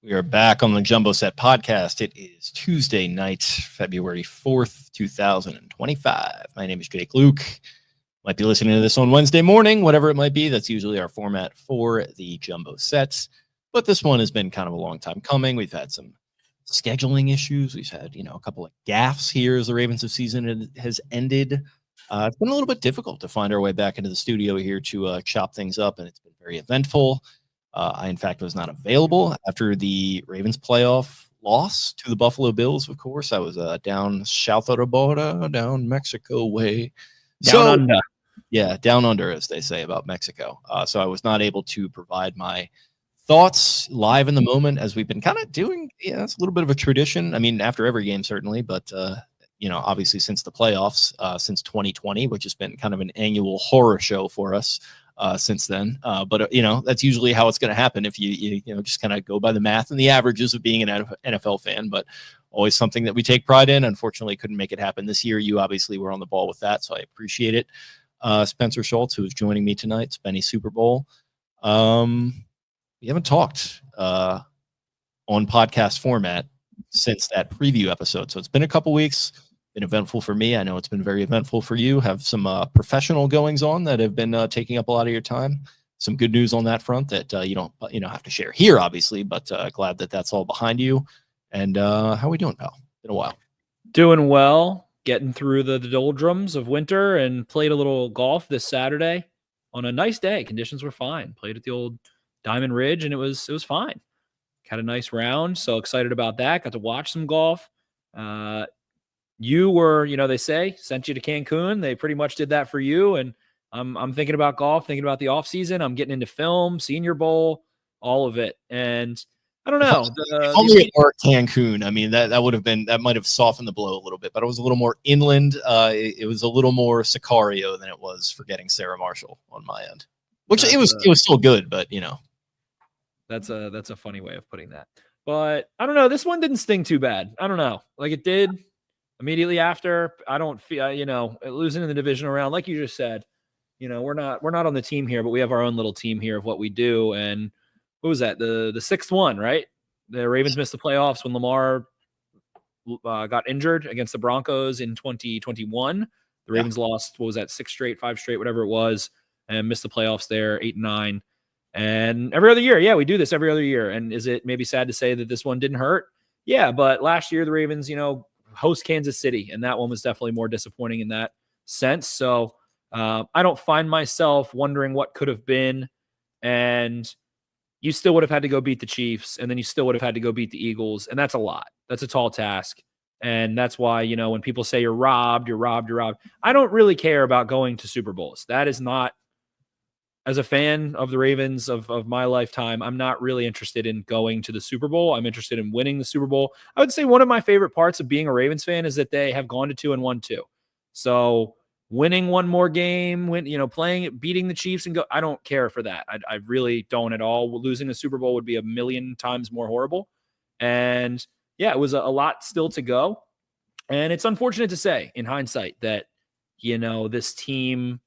We are back on the Jumbo Set podcast. It is Tuesday night, February 4th, 2025. My name is Jake Louque. Might be listening to this on Wednesday morning, whatever it might be. That's usually our format for the Jumbo Sets. But this one has been kind of a long time coming. We've had some scheduling issues. We've had, a couple of gaffes here as the Ravens of season has ended. It's been a little bit difficult to find our way back into the studio here to chop things up, and it's been very eventful. I, in fact, was not available after the Ravens playoff loss to the Buffalo Bills, of course. I was down south of the border, down Mexico way. Down under. Yeah, down under, as they say about Mexico. So I was not able to provide my thoughts live in the moment, as we've been kind of doing. Yeah, it's a little bit of a tradition. I mean, after every game, certainly, but, obviously since the playoffs, since 2020, which has been kind of an annual horror show for us. Since then. But that's usually how it's going to happen if you just kind of go by the math and the averages of being an NFL fan, but always something that we take pride in. Unfortunately, couldn't make it happen this year. You obviously were on the ball with that, so I appreciate it. Spencer Schultz, who is joining me tonight, Spenny Super Bowl. We haven't talked on podcast format since that preview episode, so it's been a couple weeks. Been eventful for me. I know it's been very eventful for you. Have some professional goings on that have been taking up a lot of your time. Some good news on that front that you don't have to share here, obviously, but glad that that's all behind you. And how are we doing, pal? Been a while. Doing well. Getting through the doldrums of winter, and played a little golf this Saturday on a nice day. Conditions were fine. Played at the old Diamond Ridge, and it was fine. Had a nice round. So excited about that. Got to watch some golf. You were, they say, sent you to Cancun. They pretty much did that for you. And I'm thinking about golf, thinking about the offseason. I'm getting into film, Senior Bowl, all of it. And I don't know. Only it were Cancun. I mean, that might have softened the blow a little bit, but it was a little more inland. It was a little more Sicario than it was for getting Sarah Marshall on my end, which it was still good, but That's a funny way of putting that. But I don't know. This one didn't sting too bad. I don't know. Like it did. Immediately after, I don't feel, losing in the divisional round, like you just said, we're not on the team here, but we have our own little team here of what we do. And what was that? The sixth one, right? The Ravens missed the playoffs when Lamar got injured against the Broncos in 2021. The Ravens lost, 5 straight, whatever it was, and missed the playoffs there, 8 and 9. And every other year, we do this every other year. And is it maybe sad to say that this one didn't hurt? Yeah, but last year the Ravens, host Kansas City, and that one was definitely more disappointing in that sense. So I don't find myself wondering what could have been, and you still would have had to go beat the Chiefs, and then you still would have had to go beat the Eagles, and that's a lot. That's a tall task, and that's why, when people say you're robbed, I don't really care about going to Super Bowls. That is not, as a fan of the Ravens of my lifetime, I'm not really interested in going to the Super Bowl. I'm interested in winning the Super Bowl. I would say one of my favorite parts of being a Ravens fan is that they have gone to 2 and won 2. So winning one more game, beating the Chiefs and I don't care for that. I really don't at all. Losing the Super Bowl would be a million times more horrible. And it was a lot still to go. And it's unfortunate to say in hindsight that, this team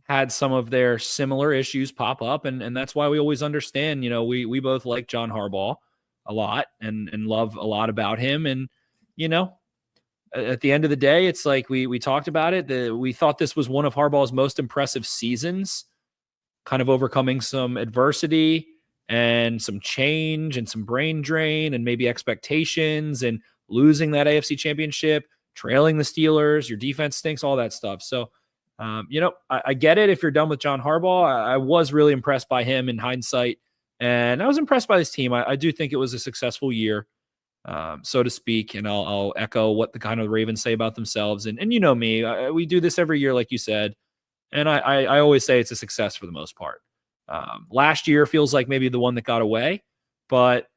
had some of their similar issues pop up. And that's why we always understand, we both like John Harbaugh a lot and love a lot about him. And, at the end of the day, it's like we talked about it. We thought this was one of Harbaugh's most impressive seasons, kind of overcoming some adversity and some change and some brain drain and maybe expectations and losing that AFC championship, trailing the Steelers, your defense stinks, all that stuff. So, I get it if you're done with John Harbaugh. I was really impressed by him in hindsight, and I was impressed by this team. I do think it was a successful year, so to speak, and I'll echo what the kind of Ravens say about themselves. And me, we do this every year, like you said, and I always say it's a success for the most part. Last year feels like maybe the one that got away, but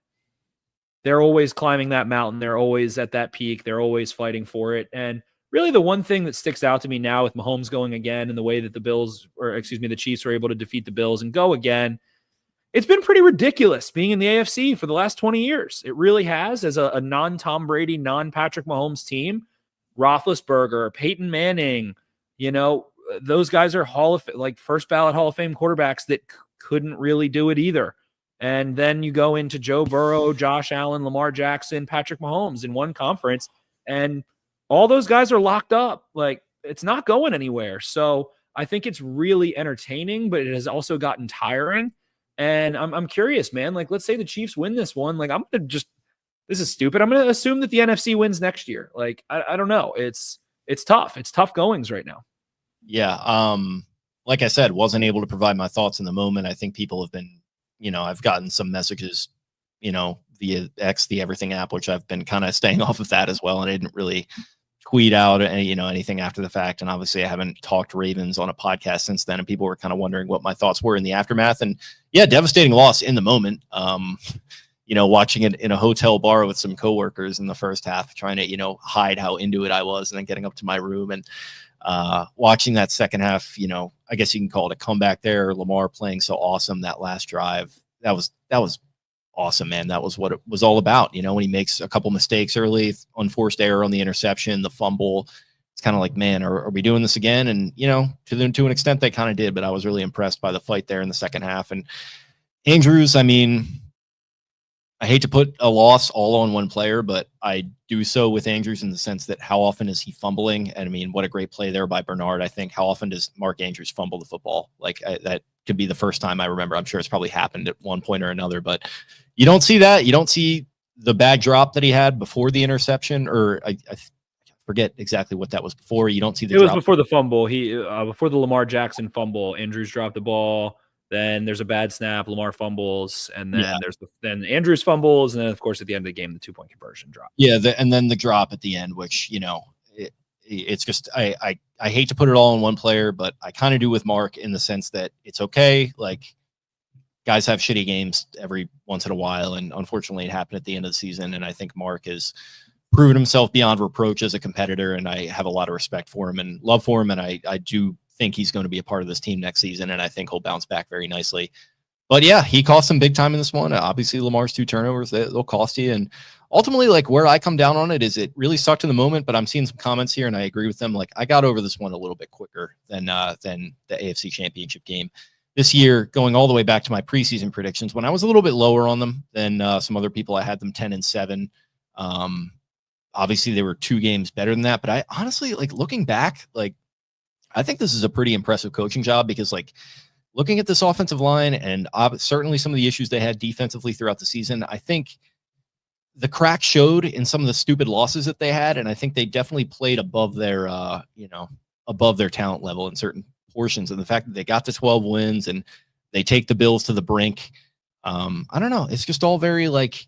they're always climbing that mountain. They're always at that peak. They're always fighting for it. And really the one thing that sticks out to me now with Mahomes going again and the way that the Chiefs were able to defeat the Bills and go again, it's been pretty ridiculous being in the AFC for the last 20 years. It really has, as a non-Tom Brady, non-Patrick Mahomes team. Roethlisberger, Peyton Manning, those guys are first ballot Hall of Fame quarterbacks that couldn't really do it either. And then you go into Joe Burrow, Josh Allen, Lamar Jackson, Patrick Mahomes in one conference, and all those guys are locked up. Like, it's not going anywhere. So I think it's really entertaining, but it has also gotten tiring. And I'm curious, man. Like, let's say the Chiefs win this one. Like, this is stupid. I'm going to assume that the NFC wins next year. Like, I don't know. It's tough. It's tough goings right now. Yeah. Like I said, wasn't able to provide my thoughts in the moment. I think people have been, I've gotten some messages, via X, the Everything app, which I've been kind of staying off of that as well. And I didn't really tweet out any, anything after the fact. And obviously I haven't talked Ravens on a podcast since then. And people were kind of wondering what my thoughts were in the aftermath. And yeah, devastating loss in the moment. Watching it in a hotel bar with some coworkers in the first half, trying to, hide how into it I was, and then getting up to my room and watching that second half, I guess you can call it a comeback there. Lamar playing so awesome that last drive. That was awesome, man. That was what it was all about. When he makes a couple mistakes early, unforced error on the interception, the fumble, it's kind of like, man, are we doing this again? And, to an extent they kind of did, but I was really impressed by the fight there in the second half. And Andrews, I mean, I hate to put a loss all on one player, but I do so with Andrews in the sense that how often is he fumbling? And I mean, what a great play there by Bernard. I think how often does Mark Andrews fumble the football? Like that could be the first time I remember. I'm sure it's probably happened at one point or another, but you don't see that. You don't see the bad drop that he had before the interception, or I forget exactly what that was before. You don't see the It drop. was before the fumble. Before the Lamar Jackson fumble, Andrews dropped the ball. Then there's a bad snap. Lamar fumbles, and then then Andrews fumbles, and then of course at the end of the game, the 2-point conversion drop. Yeah, and then the drop at the end, which it's just I hate to put it all on one player, but I kind of do with Mark in the sense that it's okay. Like, guys have shitty games every once in a while, and unfortunately, it happened at the end of the season. And I think Mark has proven himself beyond reproach as a competitor, and I have a lot of respect for him and love for him, and I do think he's going to be a part of this team next season, and I think he'll bounce back very nicely. But yeah, he cost some big time in this one. Obviously, Lamar's 2 turnovers, they'll cost you. And ultimately, like, where I come down on it is it really sucked in the moment, but I'm seeing some comments here, and I agree with them. Like, I got over this one a little bit quicker than the AFC Championship game this year, going all the way back to my preseason predictions when I was a little bit lower on them than some other people. I had them 10-7. Obviously, they were 2 games better than that, but I honestly, like, looking back, like, I think this is a pretty impressive coaching job because, like, looking at this offensive line and certainly some of the issues they had defensively throughout the season, I think the crack showed in some of the stupid losses that they had, and I think they definitely played above their, above their talent level in certain portions. And the fact that they got to 12 wins and they take the Bills to the brink, I don't know. It's just all very, like,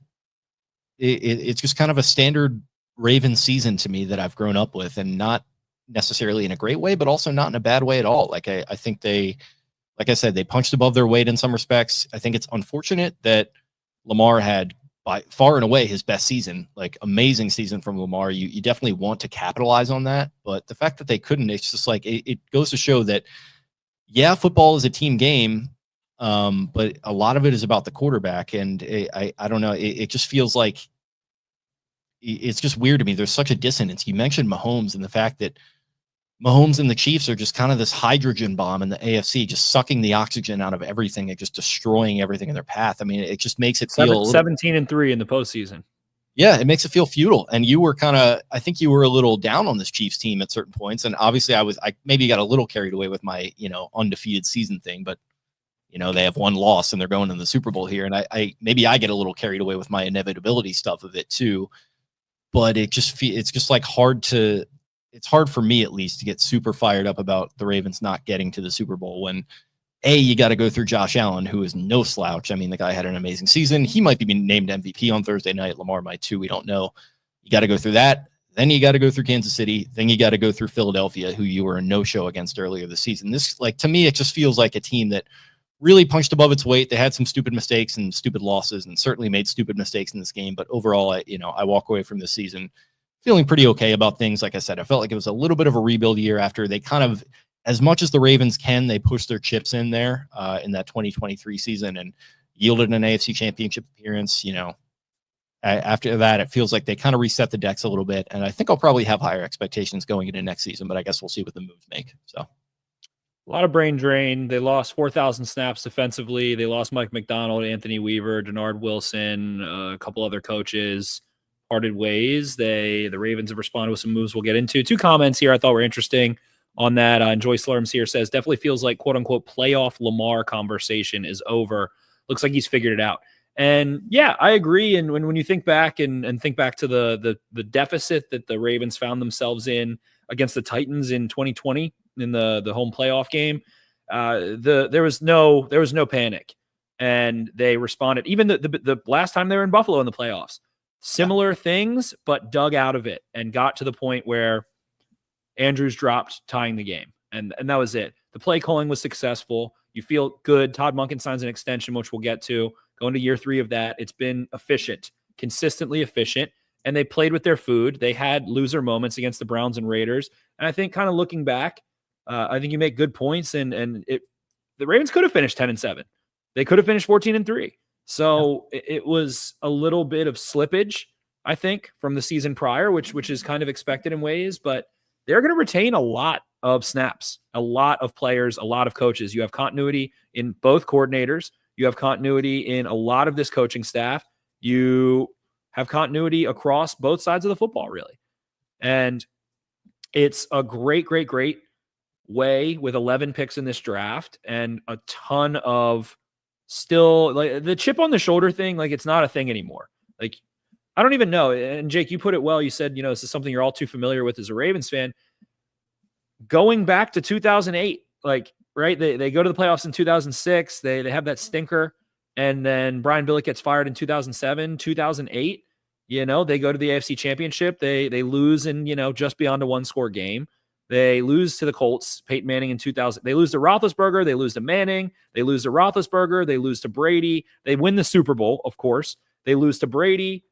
it's just kind of a standard Ravens season to me that I've grown up with, and not necessarily in a great way, but also not in a bad way at all. Like, I think they, like I said, they punched above their weight in some respects. I think it's unfortunate that Lamar had by far and away his best season, like, amazing season from Lamar. You definitely want to capitalize on that, but the fact that they couldn't, it's just like, it goes to show that, yeah, football is a team game, but a lot of it is about the quarterback. And I don't know. It just feels like it's just weird to me. There's such a dissonance. You mentioned Mahomes and the fact that Mahomes and the Chiefs are just kind of this hydrogen bomb in the AFC, just sucking the oxygen out of everything and just destroying everything in their path. I mean, it just makes it feel 17-3 in the postseason. Yeah, it makes it feel futile. And you were I think you were a little down on this Chiefs team at certain points. And obviously I maybe got a little carried away with my, undefeated season thing, but they have one loss and they're going to the Super Bowl here. And I get a little carried away with my inevitability stuff of it too. But it's just like it's hard for me, at least, to get super fired up about the Ravens not getting to the Super Bowl when, you got to go through Josh Allen, who is no slouch. I mean, the guy had an amazing season. He might be named MVP on Thursday night. Lamar might too. We don't know. You got to go through that. Then you got to go through Kansas City. Then you got to go through Philadelphia, who you were a no-show against earlier this season. This, like, to me, it just feels like a team that really punched above its weight. They had some stupid mistakes and stupid losses, and certainly made stupid mistakes in this game. But overall, I walk away from this season feeling pretty okay about things. Like I said, I felt like it was a little bit of a rebuild year after they kind of, as much as the Ravens can, they pushed their chips in there in that 2023 season and yielded an AFC Championship appearance. After that, it feels like they kind of reset the decks a little bit. And I think I'll probably have higher expectations going into next season, but I guess we'll see what the moves make. So. A lot of brain drain. They lost 4,000 snaps defensively. They lost Mike McDonald, Anthony Weaver, Denard Wilson, a couple other coaches parted ways. The Ravens have responded with some moves we'll get into. 2 comments here I thought were interesting on that. And Joy Slurms here says, definitely feels like quote unquote playoff Lamar conversation is over. Looks like he's figured it out. And yeah, I agree. And when you think back and think back to the deficit that the Ravens found themselves in against the Titans in 2020 in the home playoff game, there was no panic, and they responded. Even the last time they were in Buffalo in the playoffs, similar things, but dug out of it and got to the point where Andrews dropped, tying the game, and that was it. The play calling was successful. You feel good. Todd Monken signs an extension, which we'll get to. Going to year 3 of that, it's been efficient, consistently efficient, and they played with their food. They had loser moments against the Browns and Raiders, and I think kind of looking back, I think you make good points, and the Ravens could have finished 10-7. They could have finished 14-3. So it was a little bit of slippage, I think, from the season prior, which is kind of expected in ways, but they're going to retain a lot of snaps, a lot of players, a lot of coaches. You have continuity in both coordinators. You have continuity in a lot of this coaching staff. You have continuity across both sides of the football, really. And it's a great way with 11 picks in this draft and a ton of still, like, the chip on the shoulder thing, like, it's not a thing anymore. Like, I don't even know. And Jake, you put it well. You said, this is something you're all too familiar with as a Ravens fan. Going back to 2008, like, right? They go to the playoffs in 2006. They have that stinker. And then Brian Billick gets fired in 2007, 2008. They go to the AFC Championship. They lose in, just beyond a 1-score game. They lose to the Colts, Peyton Manning in 2000. They lose to Roethlisberger. They lose to Manning. They lose to Roethlisberger. They lose to Brady. They win the Super Bowl, of course. They lose to Brady.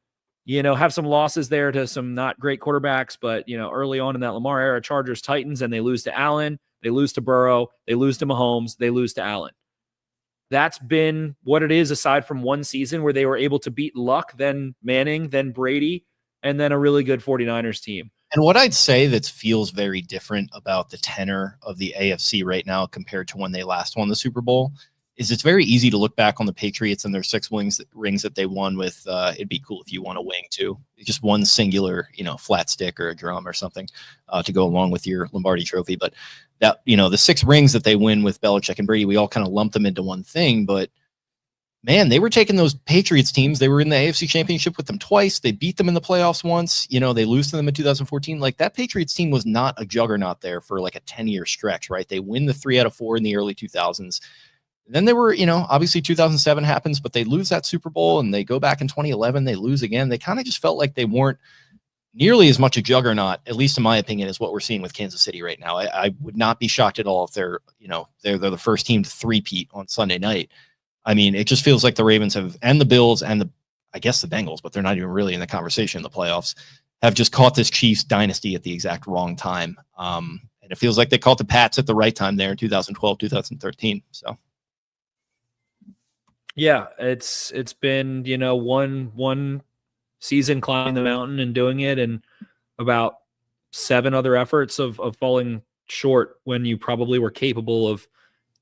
Have some losses there to some not great quarterbacks, but, early on in that Lamar era, Chargers, Titans, and they lose to Allen. They lose to Burrow. They lose to Mahomes. They lose to Allen. That's been what it is, aside from one season where they were able to beat Luck, then Manning, then Brady, and then a really good 49ers team. And what I'd say that feels very different about the tenor of the AFC right now compared to when they last won the Super Bowl is it's very easy to look back on the Patriots and their 6 rings that they won with. It'd be cool if you won a wing too, just one singular, flat stick or a drum or something to go along with your Lombardi trophy. But that, the 6 rings that they win with Belichick and Brady, we all kind of lump them into one thing, but man, they were taking those Patriots teams. They were in the AFC Championship with them twice. They beat them in the playoffs once. They lose to them in 2014. Like, that Patriots team was not a juggernaut there for like a 10-year stretch, right? They win the 3 out of 4 in the early 2000s. Then they were, obviously 2007 happens, but they lose that Super Bowl and they go back in 2011. They lose again. They kind of just felt like they weren't nearly as much a juggernaut, at least in my opinion, as what we're seeing with Kansas City right now. I would not be shocked at all if they're the first team to three-peat on Sunday night. I mean, it just feels like the Ravens have, and the Bills and I guess the Bengals, but they're not even really in the conversation in the playoffs, have just caught this Chiefs dynasty at the exact wrong time. And it feels like they caught the Pats at the right time there in 2012, 2013. So. Yeah, it's been, one season climbing the mountain and doing it, and about 7 other efforts of falling short when you probably were capable of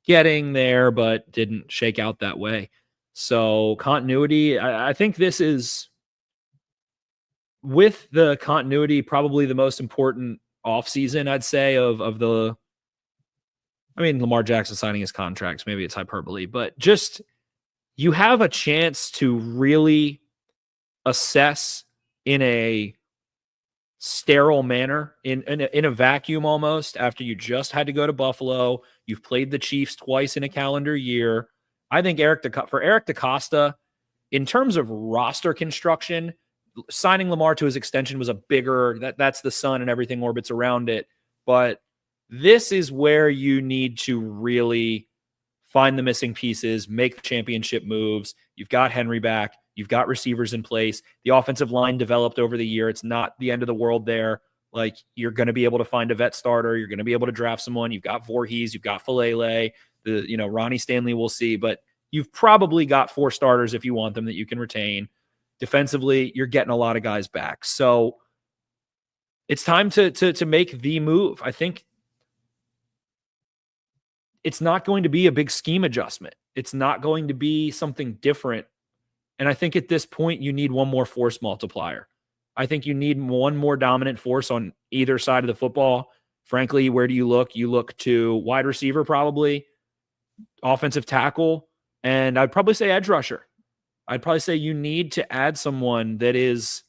getting there, but didn't shake out that way. So continuity, I think this is, with the continuity, probably the most important offseason, I'd say, of the, Lamar Jackson signing his contracts, maybe it's hyperbole, but just, you have a chance to really assess in a sterile manner, in a vacuum almost, after you just had to go to Buffalo. You've played the Chiefs twice in a calendar year. I think Eric DeCosta, in terms of roster construction, signing Lamar to his extension was a bigger, that's the sun and everything orbits around it. But this is where you need to really find the missing pieces, make championship moves. You've got Henry back. You've got receivers in place. The offensive line developed over the year. It's not the end of the world there. Like, you're going to be able to find a vet starter. You're going to be able to draft someone. You've got Voorhees. You've got Falele. Ronnie Stanley, we'll see. But you've probably got 4 starters if you want them that you can retain. Defensively, you're getting a lot of guys back. So it's time to make the move. I think it's not going to be a big scheme adjustment. It's not going to be something different. And I think at this point, you need one more force multiplier. I think you need one more dominant force on either side of the football. Frankly, where do you look? You look to wide receiver, probably, offensive tackle, and I'd probably say edge rusher. I'd probably say you need to add someone that is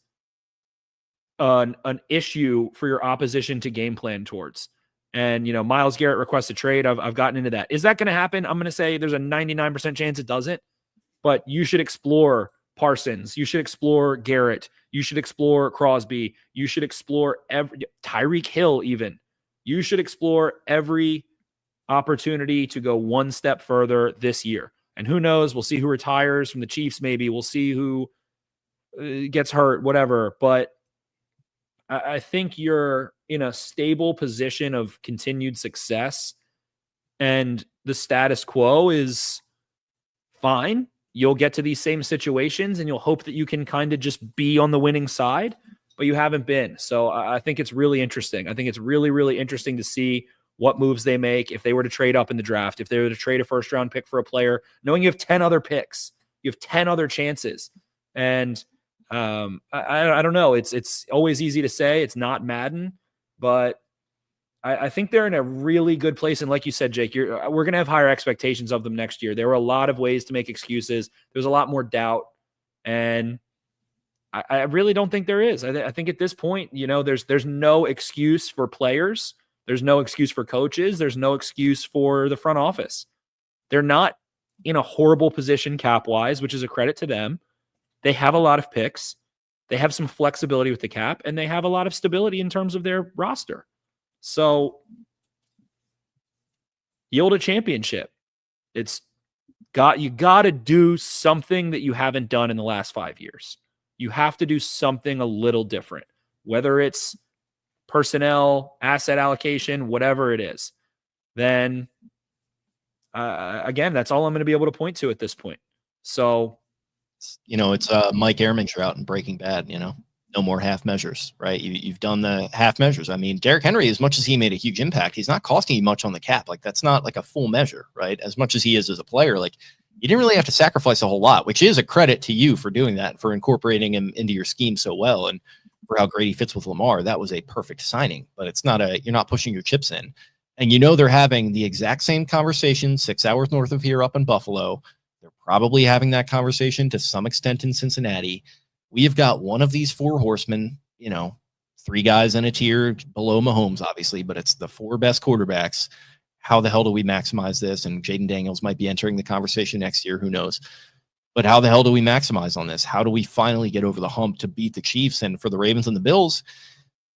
an issue for your opposition to game plan towards. And, Myles Garrett requests a trade. I've gotten into that. Is that going to happen? I'm going to say there's a 99% chance it doesn't. But you should explore Parsons. You should explore Garrett. You should explore Crosby. You should explore Tyreek Hill even. You should explore every opportunity to go one step further this year. And who knows? We'll see who retires from the Chiefs maybe. We'll see who gets hurt, whatever. But I think you're in a stable position of continued success. And the status quo is fine. You'll get to these same situations and you'll hope that you can kind of just be on the winning side, but you haven't been. So I think it's really interesting. I think it's really, really interesting to see what moves they make. If they were to trade up in the draft, if they were to trade a first round pick for a player, knowing you have 10 other picks, you have 10 other chances. And I don't know. It's always easy to say. It's not Madden, but I think they're in a really good place. And like you said, Jake, we're going to have higher expectations of them next year. There were a lot of ways to make excuses. There's a lot more doubt. And I really don't think there is. I think at this point, there's no excuse for players. There's no excuse for coaches. There's no excuse for the front office. They're not in a horrible position cap-wise, which is a credit to them. They have a lot of picks. They have some flexibility with the cap, and they have a lot of stability in terms of their roster. So yield a championship. You got to do something that you haven't done in the last 5 years. You have to do something a little different, whether it's personnel, asset allocation, whatever it is. Then, again, that's all I'm going to be able to point to at this point. So, it's Mike Ehrmantraut in Breaking Bad, no more half measures, right? You've done the half measures. I mean, Derrick Henry, as much as he made a huge impact, he's not costing you much on the cap. Like, that's not like a full measure, right? As much as he is as a player, like, you didn't really have to sacrifice a whole lot, which is a credit to you for doing that, for incorporating him into your scheme so well, and for how great he fits with Lamar. That was a perfect signing, but you're not pushing your chips in. And they're having the exact same conversation 6 hours north of here up in Buffalo. They're probably having that conversation to some extent in Cincinnati. We have got one of these four horsemen, 3 guys in a tier below Mahomes, obviously, but it's the 4 best quarterbacks. How the hell do we maximize this? And Jaden Daniels might be entering the conversation next year. Who knows? But how the hell do we maximize on this? How do we finally get over the hump to beat the Chiefs? And for the Ravens and the Bills,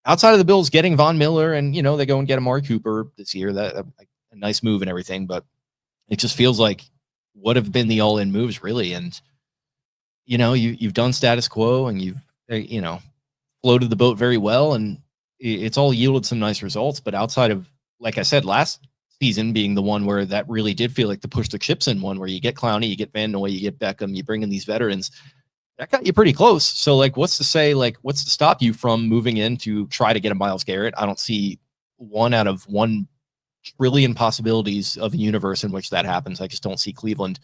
outside of the Bills getting Von Miller and, they go and get Amari Cooper this year, that a nice move and everything. But it just feels like what have been the all-in moves, really. And, you've done status quo and you've, floated the boat very well. And it's all yielded some nice results. But outside of, like I said, last season being the one where that really did feel like the push the chips in one, where you get Clowney, you get Van Noy, you get Beckham, you bring in these veterans, that got you pretty close. So what's to stop you from moving in to try to get a Myles Garrett? I don't see 1 out of 1 trillion possibilities of a universe in which that happens. I just don't see Cleveland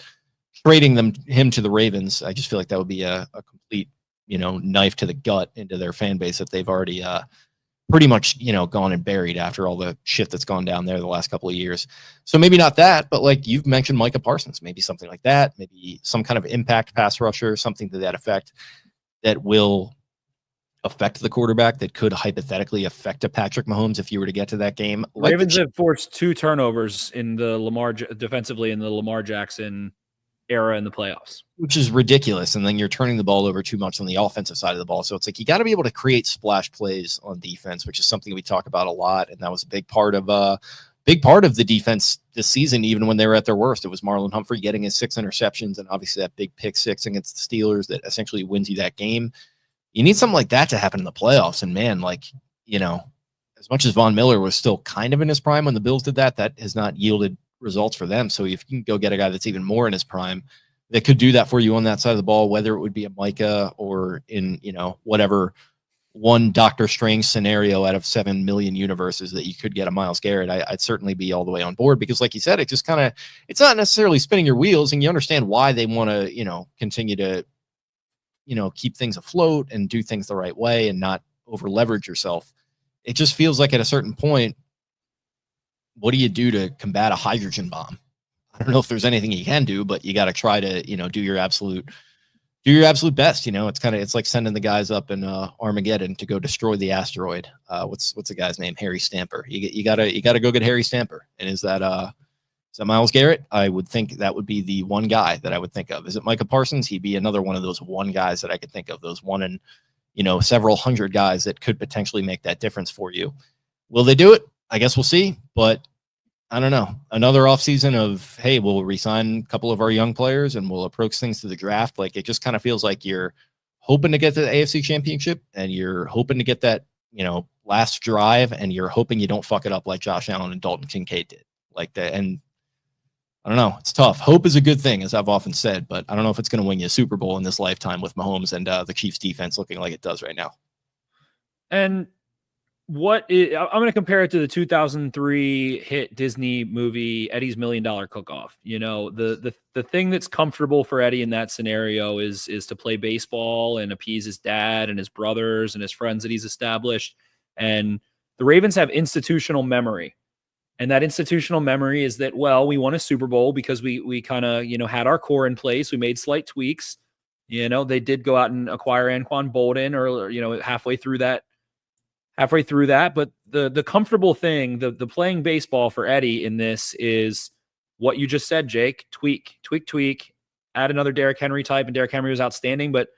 trading him to the Ravens. I just feel like that would be a complete, knife to the gut into their fan base that they've already, pretty much, gone and buried after all the shit that's gone down there the last couple of years. So maybe not that, but like you've mentioned Micah Parsons, maybe something like that, maybe some kind of impact pass rusher, something to that effect that will affect the quarterback, that could hypothetically affect a Patrick Mahomes if you were to get to that game. Ravens have forced 2 turnovers in the defensively in the Lamar Jackson era in the playoffs, which is ridiculous. And then you're turning the ball over too much on the offensive side of the ball. So it's like, you got to be able to create splash plays on defense, which is something we talk about a lot. And that was a big part of the defense this season. Even when they were at their worst, it was Marlon Humphrey getting his 6 interceptions. And obviously that big pick 6 against the Steelers that essentially wins you that game. You need something like that to happen in the playoffs. And man, as much as Von Miller was still kind of in his prime when the Bills did that, that has not yielded results for them. So if you can go get a guy that's even more in his prime that could do that for you on that side of the ball, whether it would be a Micah or in, whatever one Doctor Strange scenario out of 7 million universes that you could get a Myles Garrett, I'd certainly be all the way on board, because like you said, it just kind of, it's not necessarily spinning your wheels, and you understand why they want to, continue to, keep things afloat and do things the right way and not over leverage yourself. It just feels like at a certain point, what do you do to combat a hydrogen bomb? I don't know if there's anything you can do, but you got to try to, do your absolute best. It's like sending the guys up in Armageddon to go destroy the asteroid. What's the guy's name? Harry Stamper. You gotta go get Harry Stamper. And is that Myles Garrett? I would think that would be the one guy that I would think of. Is it Micah Parsons? He'd be another one of those one guys that I could think of. Those one in, several hundred guys that could potentially make that difference for you. Will they do it? I guess we'll see. But I don't know. Another offseason of, hey, we'll resign a couple of our young players and we'll approach things to the draft. Like, it just kind of feels like you're hoping to get to the AFC Championship, and you're hoping to get that, last drive, and you're hoping you don't fuck it up like Josh Allen and Dalton Kincaid did. Like that. And I don't know. It's tough. Hope is a good thing, as I've often said, but I don't know if it's going to win you a Super Bowl in this lifetime with Mahomes and the Chiefs defense looking like it does right now. And I'm going to compare it to the 2003 hit Disney movie, Eddie's $1 Million Cook-Off. The thing that's comfortable for Eddie in that scenario is to play baseball and appease his dad and his brothers and his friends that he's established. And the Ravens have institutional memory. And that institutional memory is that, well, we won a Super Bowl because we kind of, had our core in place. We made slight tweaks. They did go out and acquire Anquan Bolden or halfway through that. But the comfortable thing, the playing baseball for Eddie in this is what you just said, Jake. Tweak, add another Derrick Henry type, and Derrick Henry was outstanding, but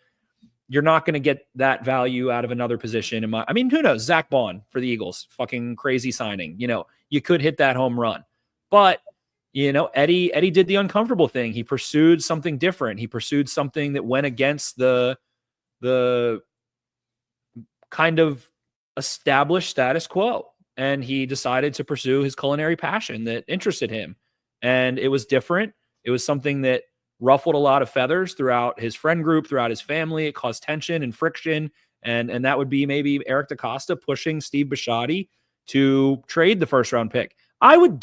you're not going to get that value out of another position. Who knows? Zach Bond for the Eagles, fucking crazy signing. You could hit that home run, but Eddie did the uncomfortable thing. He pursued something different. He pursued something that went against the kind of established status quo, and he decided to pursue his culinary passion that interested him. And it was different. It was something that ruffled a lot of feathers throughout his friend group, throughout his family. It caused tension and friction. And that would be maybe Eric DaCosta pushing Steve Bisciotti to trade the first round pick. I would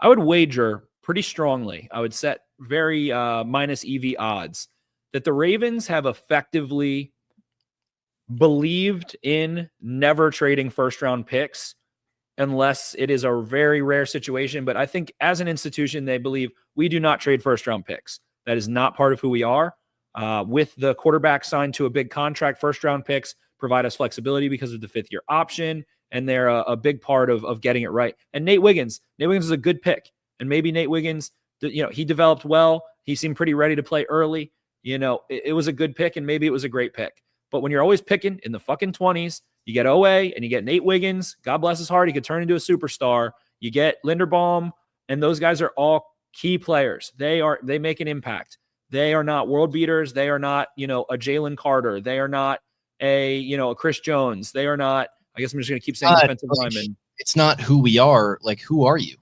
wager pretty strongly. I would set very minus EV odds that the Ravens have effectively believed in never trading first round picks unless it is a very rare situation. But I think as an institution, they believe we do not trade first round picks. That is not part of who we are. With the quarterback signed to a big contract, first round picks provide us flexibility because of the 5th-year option. And they're a big part of getting it right. And Nate Wiggins is a good pick. And maybe Nate Wiggins, he developed well. He seemed pretty ready to play early. It was a good pick, and maybe it was a great pick. But when you're always picking in the fucking 20s, you get OA and you get Nate Wiggins. God bless his heart. He could turn into a superstar. You get Linderbaum, and those guys are all key players. They make an impact. They are not world beaters. They are not, a Jalen Carter. They are not a Chris Jones. They are not, I guess I'm just going to keep saying defensive lineman. It's not who we are. Like, who are you?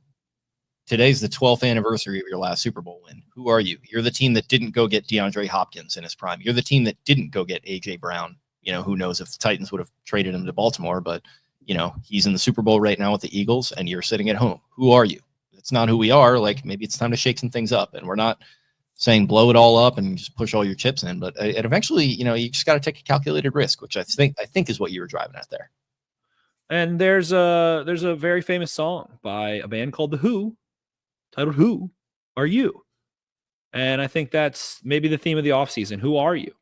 Today's the 12th anniversary of your last Super Bowl win. Who are you? You're the team that didn't go get DeAndre Hopkins in his prime. You're the team that didn't go get A.J. Brown. Who knows if the Titans would have traded him to Baltimore, but, he's in the Super Bowl right now with the Eagles, and you're sitting at home. Who are you? It's not who we are. Like, maybe it's time to shake some things up, and we're not saying blow it all up and just push all your chips in, but eventually, you just got to take a calculated risk, which I think is what you were driving at there. And there's a very famous song by a band called The Who, titled "Who Are You?" And I think that's maybe the theme of the offseason. Who are you?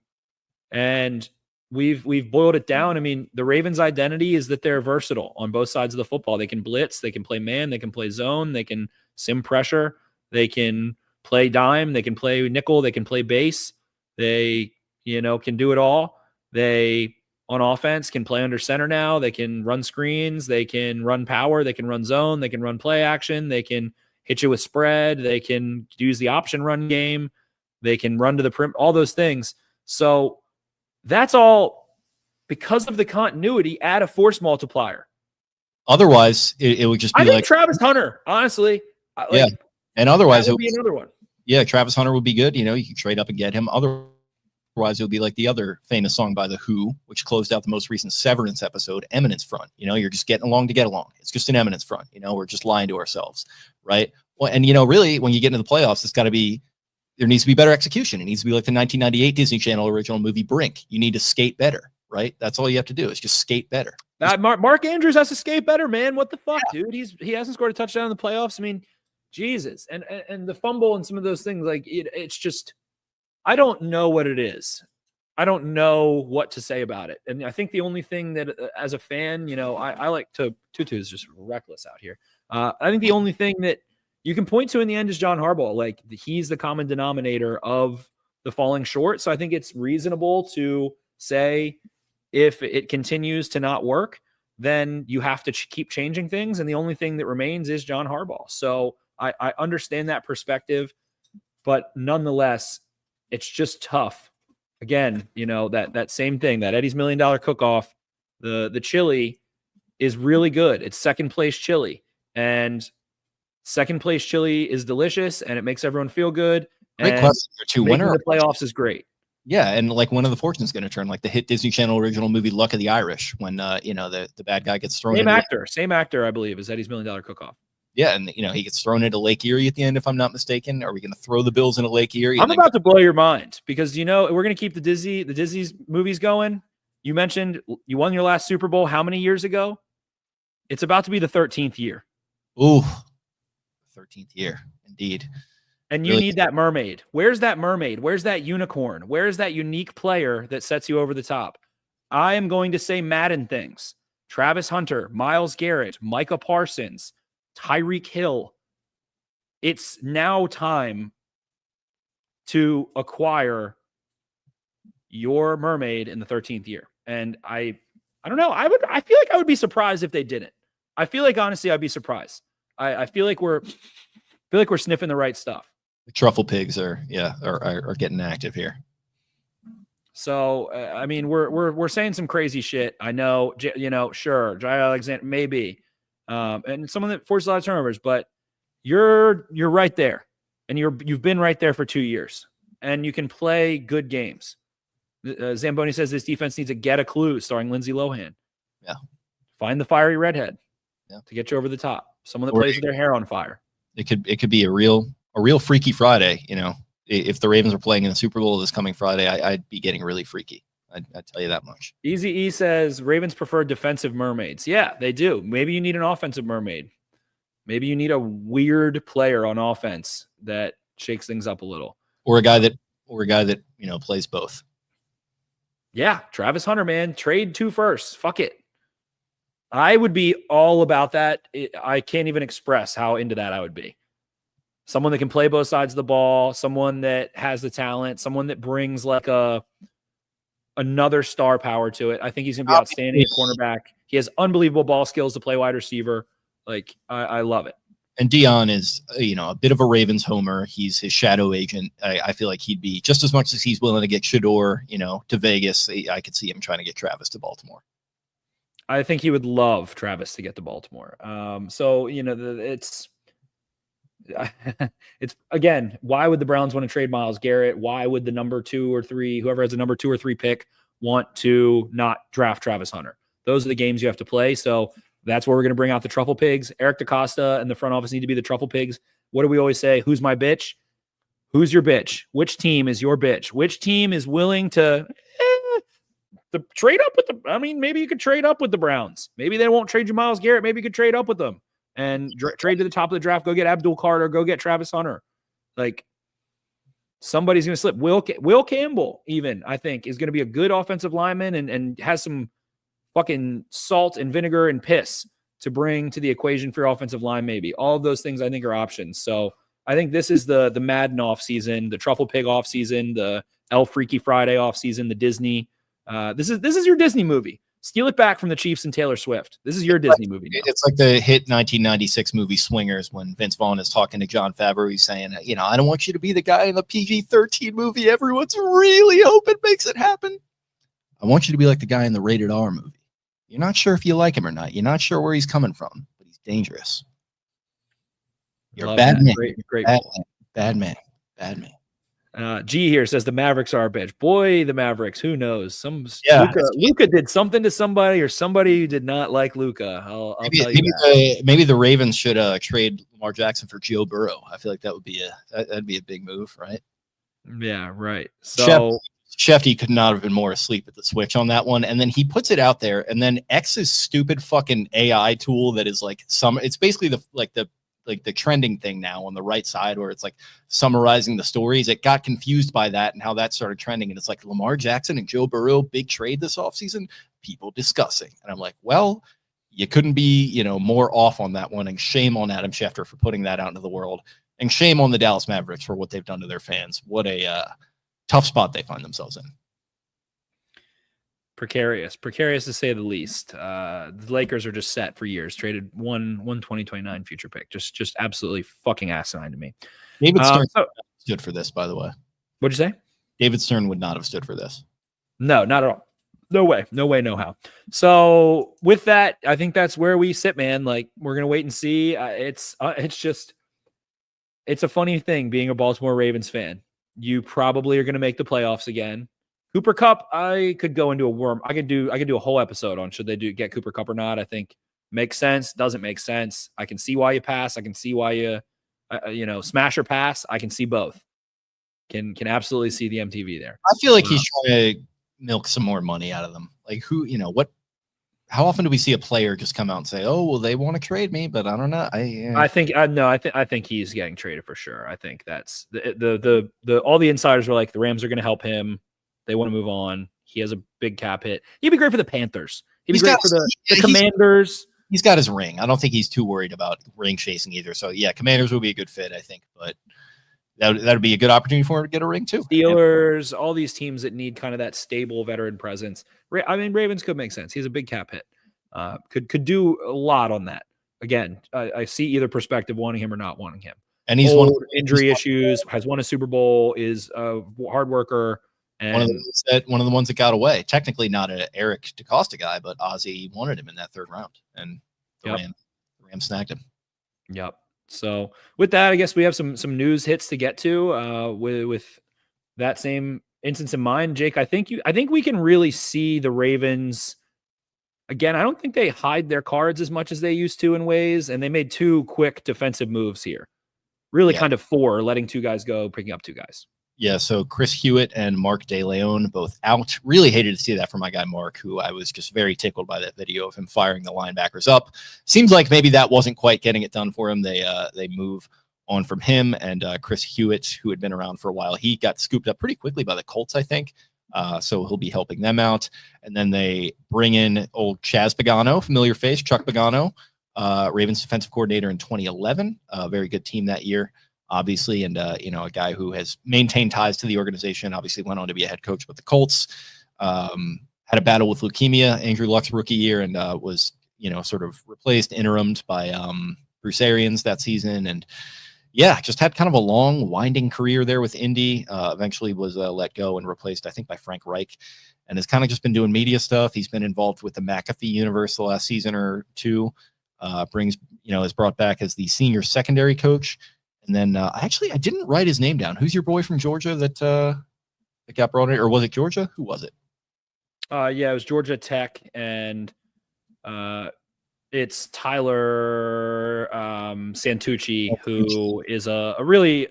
And we've boiled it down. The Ravens' identity is that they're versatile on both sides of the football. They can blitz, they can play man, they can play zone, they can sim pressure, they can play dime, they can play nickel, they can play base. They, can do it all. They, on offense, can play under center now. They can run screens, they can run power, they can run zone, they can run play action, they can hit you with spread. They can use the option run game. They can run to the perimeter, all those things. So that's all because of the continuity. Add a force multiplier. Otherwise, it would just be like Travis Hunter, honestly. Yeah. And otherwise, it would be another one. Yeah, Travis Hunter would be good. You could trade up and get him. Otherwise, it would be like the other famous song by The Who, which closed out the most recent Severance episode, Eminence Front. You know, you're just getting along to get along. It's just an Eminence Front. You know, we're just lying to ourselves, right? Well, and, you know, really, when you get into the playoffs, there needs to be better execution. It needs to be like the 1998 Disney Channel original movie Brink. You need to skate better, right? That's all you have to do is just skate better. Mark Andrews has to skate better, man. What the fuck, dude? He hasn't scored a touchdown in the playoffs. I mean, Jesus. And the fumble and some of those things, like it's just, I don't know what it is. I don't know what to say about it. And I think the only thing that as a fan, you know, I like to, Tutu is just reckless out here. I think the only thing that you can point to in the end is John Harbaugh. Like he's the common denominator of the falling short. So I think it's reasonable to say if it continues to not work, then you have to keep changing things. And the only thing that remains is John Harbaugh. So I understand that perspective, but nonetheless, it's just tough. Again, you know, that same thing, that Eddie's $1 Million Cook-Off, the chili is really good. It's second place chili, and second place chili is delicious, and it makes everyone feel good. Great question. Making the playoffs is great. Yeah, and like one of the fortunes going to turn, like the hit Disney Channel original movie Luck of the Irish, when you know the bad guy gets thrown. Same actor, I believe, is Eddie's $1 Million Cook-Off. Yeah, and you know he gets thrown into Lake Erie at the end, if I'm not mistaken. Are we going to throw the Bills into Lake Erie? I'm about to blow your mind because you know we're going to keep the Disney's movies going. You mentioned you won your last Super Bowl how many years ago? It's about to be the 13th year. Ooh, 13th year, indeed. And you need that mermaid. Where's that mermaid? Where's that unicorn? Where's that unique player that sets you over the top? I am going to say Madden things. Travis Hunter, Myles Garrett, Micah Parsons, Tyreek Hill. It's now time to acquire your mermaid in the 13th year. And I don't know. I feel like I would be surprised if they didn't. I feel like, honestly, I'd be surprised. I feel like we're sniffing the right stuff. The truffle pigs are getting active here. So I mean, we're saying some crazy shit. I know, you know, sure, Jai Alexander maybe, and someone that forces a lot of turnovers, but you're right there, and you've been right there for 2 years, and you can play good games. Zamboni says this defense needs to get a clue, starring Lindsay Lohan. Yeah, find the fiery redhead to get you over the top. Someone that plays with their hair on fire. It could be a real Freaky Friday. You know, if the Ravens were playing in the Super Bowl this coming Friday, I'd be getting really freaky. I'd tell you that much. Easy E says Ravens prefer defensive mermaids. Yeah, they do. Maybe you need an offensive mermaid. Maybe you need a weird player on offense that shakes things up a little, or a guy that you know plays both. Yeah, Travis Hunter, man, trade 2 firsts. Fuck it. I would be all about that. I can't even express how into that I would be. Someone that can play both sides of the ball, someone that has the talent, someone that brings like another star power to it. I think he's going to be outstanding at cornerback. He has unbelievable ball skills to play wide receiver. Like, I love it. And Dion is, you know, a bit of a Ravens homer. He's his shadow agent. I feel like he'd be just as much as he's willing to get Shador, you know, to Vegas. I could see him trying to get Travis to Baltimore. I think he would love Travis to get to Baltimore. So, you know, it's again, why would the Browns want to trade Myles Garrett? Why would the number 2 or 3, whoever has the number 2 or 3 pick, want to not draft Travis Hunter? Those are the games you have to play. So that's where we're going to bring out the truffle pigs. Eric DaCosta and the front office need to be the truffle pigs. What do we always say? Who's my bitch? Who's your bitch? Which team is your bitch? Which team is willing to trade up with maybe you could trade up with the Browns. Maybe they won't trade you Myles Garrett. Maybe you could trade up with them and trade to the top of the draft. Go get Abdul Carter. Go get Travis Hunter. Like, somebody's going to slip. Will Campbell, even, I think, is going to be a good offensive lineman and has some fucking salt and vinegar and piss to bring to the equation for your offensive line. Maybe all of those things I think are options. So I think this is the Madden off season, the Truffle Pig off season, the El Freaky Friday off season, the Disney. This is your Disney movie. Steal it back from the Chiefs and Taylor Swift. This is your Disney movie now. It's like the hit 1996 movie Swingers, when Vince Vaughn is talking to Jon Favreau. He's saying, you know, I don't want you to be the guy in the PG-13 movie everyone's really hoping makes it happen. I want you to be like the guy in the rated R movie. You're not sure if you like him or not. You're not sure where he's coming from, but he's dangerous. You're a bad man. Great. Bad man. G here says the Mavericks are a bitch. Boy, the Mavericks. Who knows? Yeah, Luca did something to somebody, or somebody did not like Luca. I'll tell you that. Maybe the Ravens should trade Lamar Jackson for Joe Burrow. I feel like that'd be a big move, right? Yeah, right. So Shefty could not have been more asleep at the switch on that one. And then he puts it out there, and then X's stupid fucking AI tool that is like it's basically the trending thing now on the right side where it's like summarizing the stories. It got confused by that and how that started trending. And it's like Lamar Jackson and Joe Burrow, big trade this offseason, people discussing. And I'm like, well, you couldn't be, more off on that one. And shame on Adam Schefter for putting that out into the world. And shame on the Dallas Mavericks for what they've done to their fans. What a tough spot they find themselves in. Precarious to say the least. The Lakers are just set for years. Traded one 2029 future pick. Just absolutely fucking asinine to me. David Stern stood for this, by the way. What'd you say? David Stern would not have stood for this. No, not at all. No way, no how. So with that, I think that's where we sit, man. Like, we're gonna wait and see. It's a funny thing being a Baltimore Ravens fan. You probably are gonna make the playoffs again. Cooper Kupp, I could go into a worm. I could do a whole episode on should they get Cooper Kupp or not. I think makes sense, doesn't make sense. I can see why you pass. I can see why you smash or pass. I can see both. Can absolutely see the MTV there. I feel like he's trying to milk some more money out of them. Like how often do we see a player just come out and say, "Oh, well, they want to trade me," but I don't know. I think he's getting traded for sure. I think that's the all the insiders were like the Rams are going to help him. They want to move on. He has a big cap hit. He'd be great for the Panthers. He'd be great for the Commanders. He's got his ring. I don't think he's too worried about ring chasing either. So yeah, Commanders would be a good fit, I think. But that'd be a good opportunity for him to get a ring too. Steelers, all these teams that need kind of that stable veteran presence. I mean, Ravens could make sense. He has a big cap hit. Could do a lot on that. Again, I see either perspective wanting him or not wanting him. And he's injury issues, has won a Super Bowl, is a hard worker. And one of the ones that got away. Technically not an Eric DeCosta guy, but Ozzie wanted him in that third round, and the Rams snagged him. Yep. So with that, I guess we have some news hits to get to. With that same instance in mind, Jake, I think we can really see the Ravens again. I don't think they hide their cards as much as they used to in ways, and they made two quick defensive moves here. Really, kind of four, letting two guys go, picking up two guys. Yeah, so Chris Hewitt and Mark DeLeon both out. Really hated to see that from my guy Mark, who I was just very tickled by that video of him firing the linebackers up. Seems like maybe that wasn't quite getting it done for him. They move on from him, and Chris Hewitt, who had been around for a while, he got scooped up pretty quickly by the Colts, I think. So he'll be helping them out. And then they bring in old Chaz Pagano, familiar face, Chuck Pagano, Ravens defensive coordinator in 2011. Very good team that year, obviously, and a guy who has maintained ties to the organization. Obviously, went on to be a head coach with the Colts. Had a battle with leukemia, Andrew Luck's rookie year, and was sort of replaced, interimed by Bruce Arians that season, and just had kind of a long, winding career there with Indy. Eventually was let go and replaced, I think, by Frank Reich, and has kind of just been doing media stuff. He's been involved with the McAfee universe the last season or two. Is brought back as the senior secondary coach. And then I didn't write his name down. Who's your boy from Georgia that got brought in? Or was it Georgia? Who was it? It was Georgia Tech, and it's Tyler Santucci, who is a really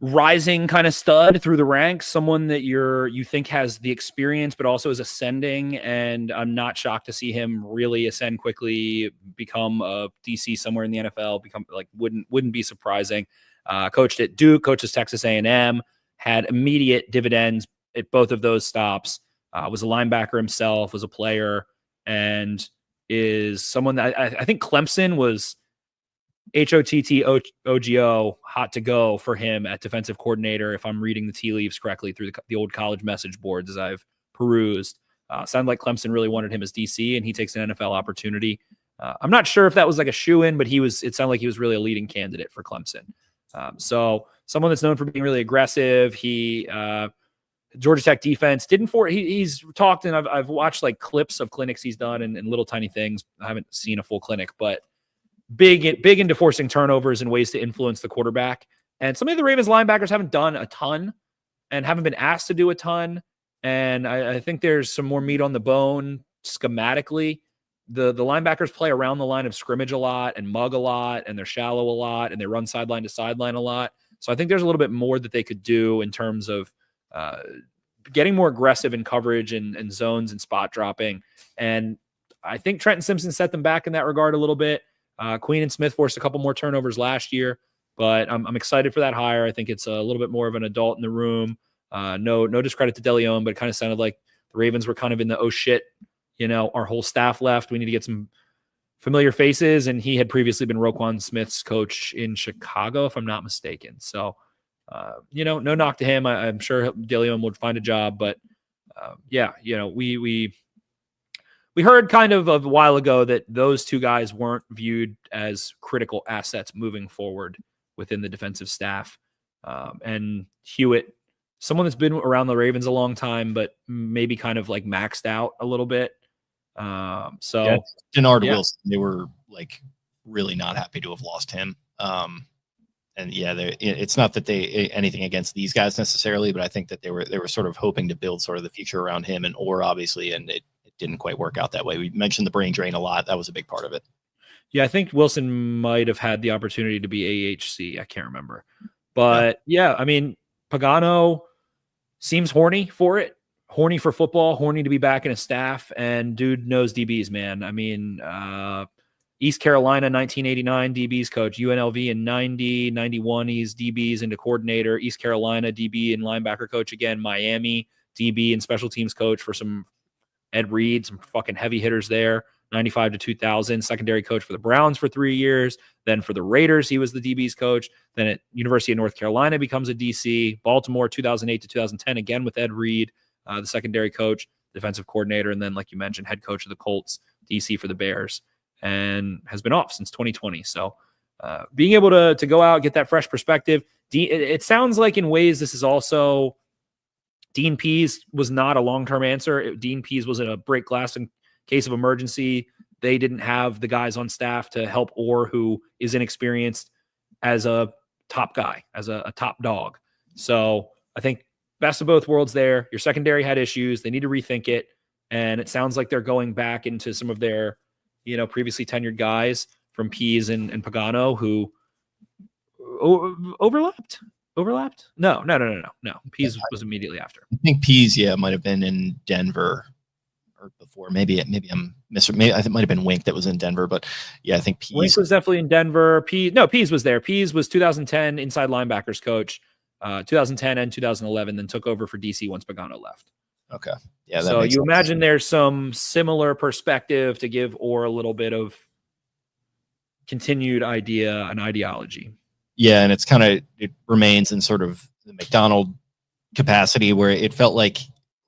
rising kind of stud through the ranks, someone that you think has the experience, but also is ascending. And I'm not shocked to see him really ascend quickly, become a DC somewhere in the NFL, wouldn't be surprising. Coached at Duke, coaches Texas A&M, had immediate dividends at both of those stops, was a linebacker himself, was a player, and is someone that I think Clemson was HOTTOGO, hot to go for him at defensive coordinator, if I'm reading the tea leaves correctly through the old college message boards as I've perused. Sounded like Clemson really wanted him as DC, and he takes an NFL opportunity. I'm not sure if that was like a shoe-in, but it sounded like he was really a leading candidate for Clemson. So someone that's known for being really aggressive. Georgia Tech defense he's talked, and I've watched like clips of clinics he's done and little tiny things. I haven't seen a full clinic, but big into forcing turnovers and ways to influence the quarterback. And some of the Ravens linebackers haven't done a ton and haven't been asked to do a ton. And I think there's some more meat on the bone schematically. The linebackers play around the line of scrimmage a lot and mug a lot, and they're shallow a lot, and they run sideline to sideline a lot. So I think there's a little bit more that they could do in terms of getting more aggressive in coverage and zones and spot dropping. And I think Trenton Simpson set them back in that regard a little bit. Queen and Smith forced a couple more turnovers last year, but I'm excited for that hire. I think it's a little bit more of an adult in the room. No discredit to DeLeon, but it kind of sounded like the Ravens were kind of in the, oh shit, our whole staff left. We need to get some familiar faces. And he had previously been Roquan Smith's coach in Chicago, if I'm not mistaken. So, no knock to him. I'm sure DeLeon would find a job, but we heard kind of a while ago that those two guys weren't viewed as critical assets moving forward within the defensive staff. And Hewitt, someone that's been around the Ravens a long time, but maybe kind of like maxed out a little bit. Denard Wilson, they were like really not happy to have lost him. It's not that they anything against these guys necessarily, but I think that they were sort of hoping to build sort of the future around him and Orr, obviously, and it didn't quite work out that way. We mentioned the brain drain a lot. That was a big part of it. Yeah, I think Wilson might have had the opportunity to be AHC. I can't remember. But I mean, Pagano seems horny for it, horny for football, horny to be back in a staff, and dude knows DBs, man. I mean, East Carolina, 1989 DBs coach, UNLV in 90, 91, he's DBs into coordinator, East Carolina DB and linebacker coach again, Miami DB and special teams coach for some Ed Reed, some fucking heavy hitters there, 95 to 2000, secondary coach for the Browns for 3 years. Then for the Raiders, he was the DB's coach. Then at University of North Carolina becomes a DC. Baltimore, 2008 to 2010, again with Ed Reed, the secondary coach, defensive coordinator, and then, like you mentioned, head coach of the Colts, DC for the Bears, and has been off since 2020. So being able to go out, get that fresh perspective. It sounds like in ways this is also Dean Pease was not a long-term answer. Dean Pease was in a break glass in case of emergency. They didn't have the guys on staff to help Orr, who is inexperienced, as a top guy, as a top dog. So I think best of both worlds there. Your secondary had issues. They need to rethink it. And it sounds like they're going back into some of their, previously tenured guys from Pease and Pagano who overlapped. No. Pease was immediately after. I think Pease, might have been in Denver or before. Maybe I'm Mr. Maybe I think it might have been Wink that was in Denver, but I think Pease. Wink was definitely in Denver. Pease was there. Pease was 2010 inside linebackers coach, 2010 and 2011, then took over for DC once Pagano left. Okay. Yeah. So you imagine there's some similar perspective to give Orr a little bit of continued idea and ideology. Yeah, and it remains in sort of the McDonald capacity where it felt like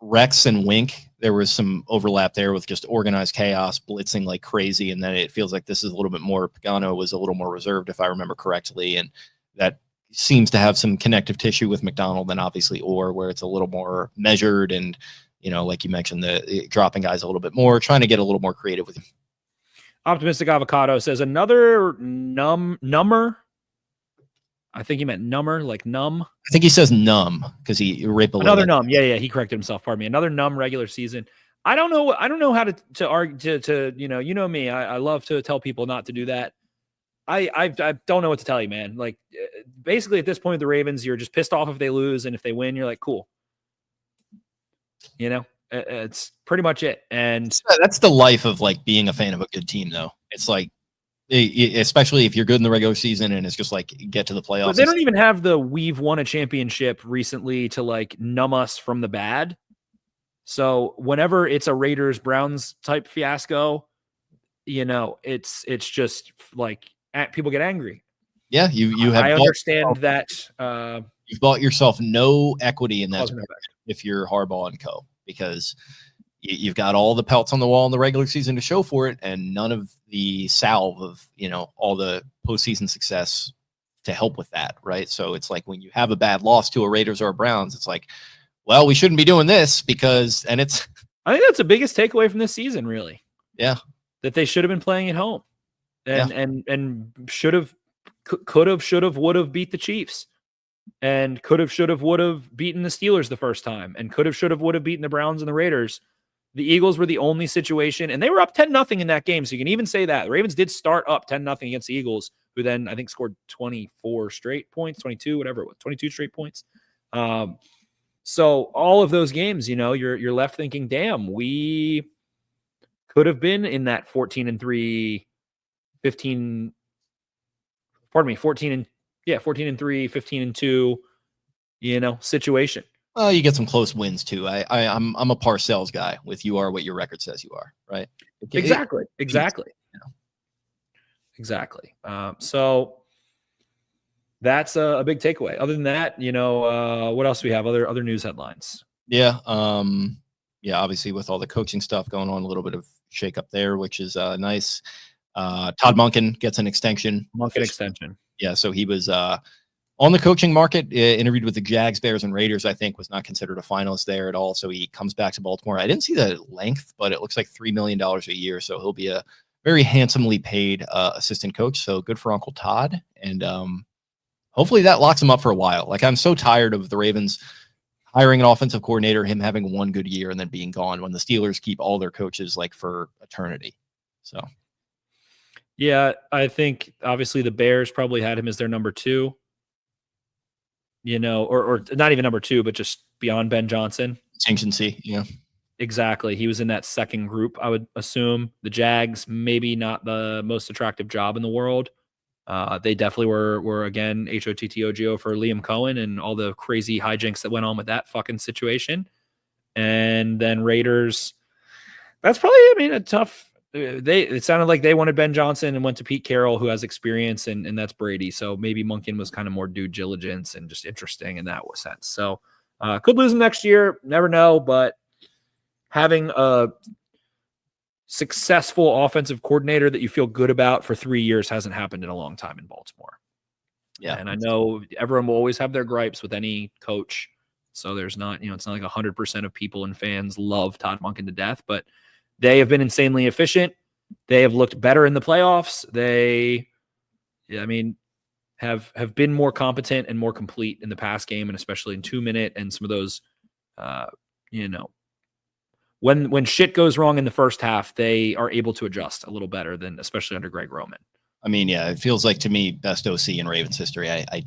Rex and Wink, there was some overlap there with just organized chaos, blitzing like crazy, and then it feels like this is a little bit more, Pagano was a little more reserved, if I remember correctly, and that seems to have some connective tissue with McDonald than obviously Orr, where it's a little more measured and, like you mentioned, the dropping guys a little bit more, trying to get a little more creative with him. Optimistic Avocado says another number. I think he meant number, like numb. I think he says numb because he right below another numb. Yeah. He corrected himself. Pardon me. Another numb regular season. I don't know how to argue to me. I love to tell people not to do that. I don't know what to tell you, man. Like basically at this point, the Ravens, you're just pissed off if they lose, and if they win, you're like, cool. It's pretty much it. And that's the life of like being a fan of a good team, though. It's like, especially if you're good in the regular season and it's just like get to the playoffs. But they don't even have we've won a championship recently to like numb us from the bad. So whenever it's a Raiders Browns type fiasco, it's just like people get angry. Yeah. You have, I understand that. You've bought yourself no equity in that if you're Harbaugh and co, because you've got all the pelts on the wall in the regular season to show for it, and none of the salve of, all the postseason success to help with that, right? So it's like when you have a bad loss to a Raiders or a Browns, it's like, well, we shouldn't be doing this because, and it's. I think that's the biggest takeaway from this season, really. Yeah. That they should have been playing at home and should have, could have, should have, would have beat the Chiefs. and could have, should have, would have beaten the Steelers the first time, and could have, should have, would have beaten the Browns and the Raiders. The Eagles were the only situation, and they were up 10-0 in that game. So you can even say that the Ravens did start up 10-0 against the Eagles, who then I think scored 24 straight points, 22, whatever it was, 22 straight points. So all of those games, you're left thinking, damn, we could have been in that 14-3, 15. Pardon me, 14-3, 15-2, situation. Well, you get some close wins too. I'm a Parcells guy. With you are what your record says you are, right? Exactly. So that's a big takeaway. Other than that, what else do we have? Other news headlines. Yeah. Obviously with all the coaching stuff going on, a little bit of shake up there, which is nice. Todd Monken gets an extension. Extension. Yeah. So he was on the coaching market, interviewed with the Jags, Bears, and Raiders, I think, was not considered a finalist there at all. So he comes back to Baltimore. I didn't see the length, but it looks like $3 million a year. So he'll be a very handsomely paid assistant coach. So good for Uncle Todd. And hopefully that locks him up for a while. Like, I'm so tired of the Ravens hiring an offensive coordinator, him having one good year and then being gone, when the Steelers keep all their coaches like for eternity. So. Yeah, I think obviously the Bears probably had him as their number 2. Or not even number 2, but just beyond Ben Johnson. Contingency, yeah. Exactly. He was in that second group, I would assume. The Jags, maybe not the most attractive job in the world. They definitely were again, HOTTOGO for Liam Cohen and all the crazy hijinks that went on with that fucking situation. And then Raiders, that's probably, a tough. It sounded like they wanted Ben Johnson and went to Pete Carroll, who has experience, and that's Brady. So maybe Monken was kind of more due diligence and just interesting in that sense. So could lose him next year. Never know. But having a successful offensive coordinator that you feel good about for 3 years hasn't happened in a long time in Baltimore. Yeah. And I know everyone will always have their gripes with any coach. So there's not, it's not like 100% of people and fans love Todd Monken to death, but they have been insanely efficient. They have looked better in the playoffs. They, have been more competent and more complete in the pass game, and especially in 2-minute and some of those, when shit goes wrong in the first half, they are able to adjust a little better than especially under Greg Roman. It feels like to me best OC in Ravens history. I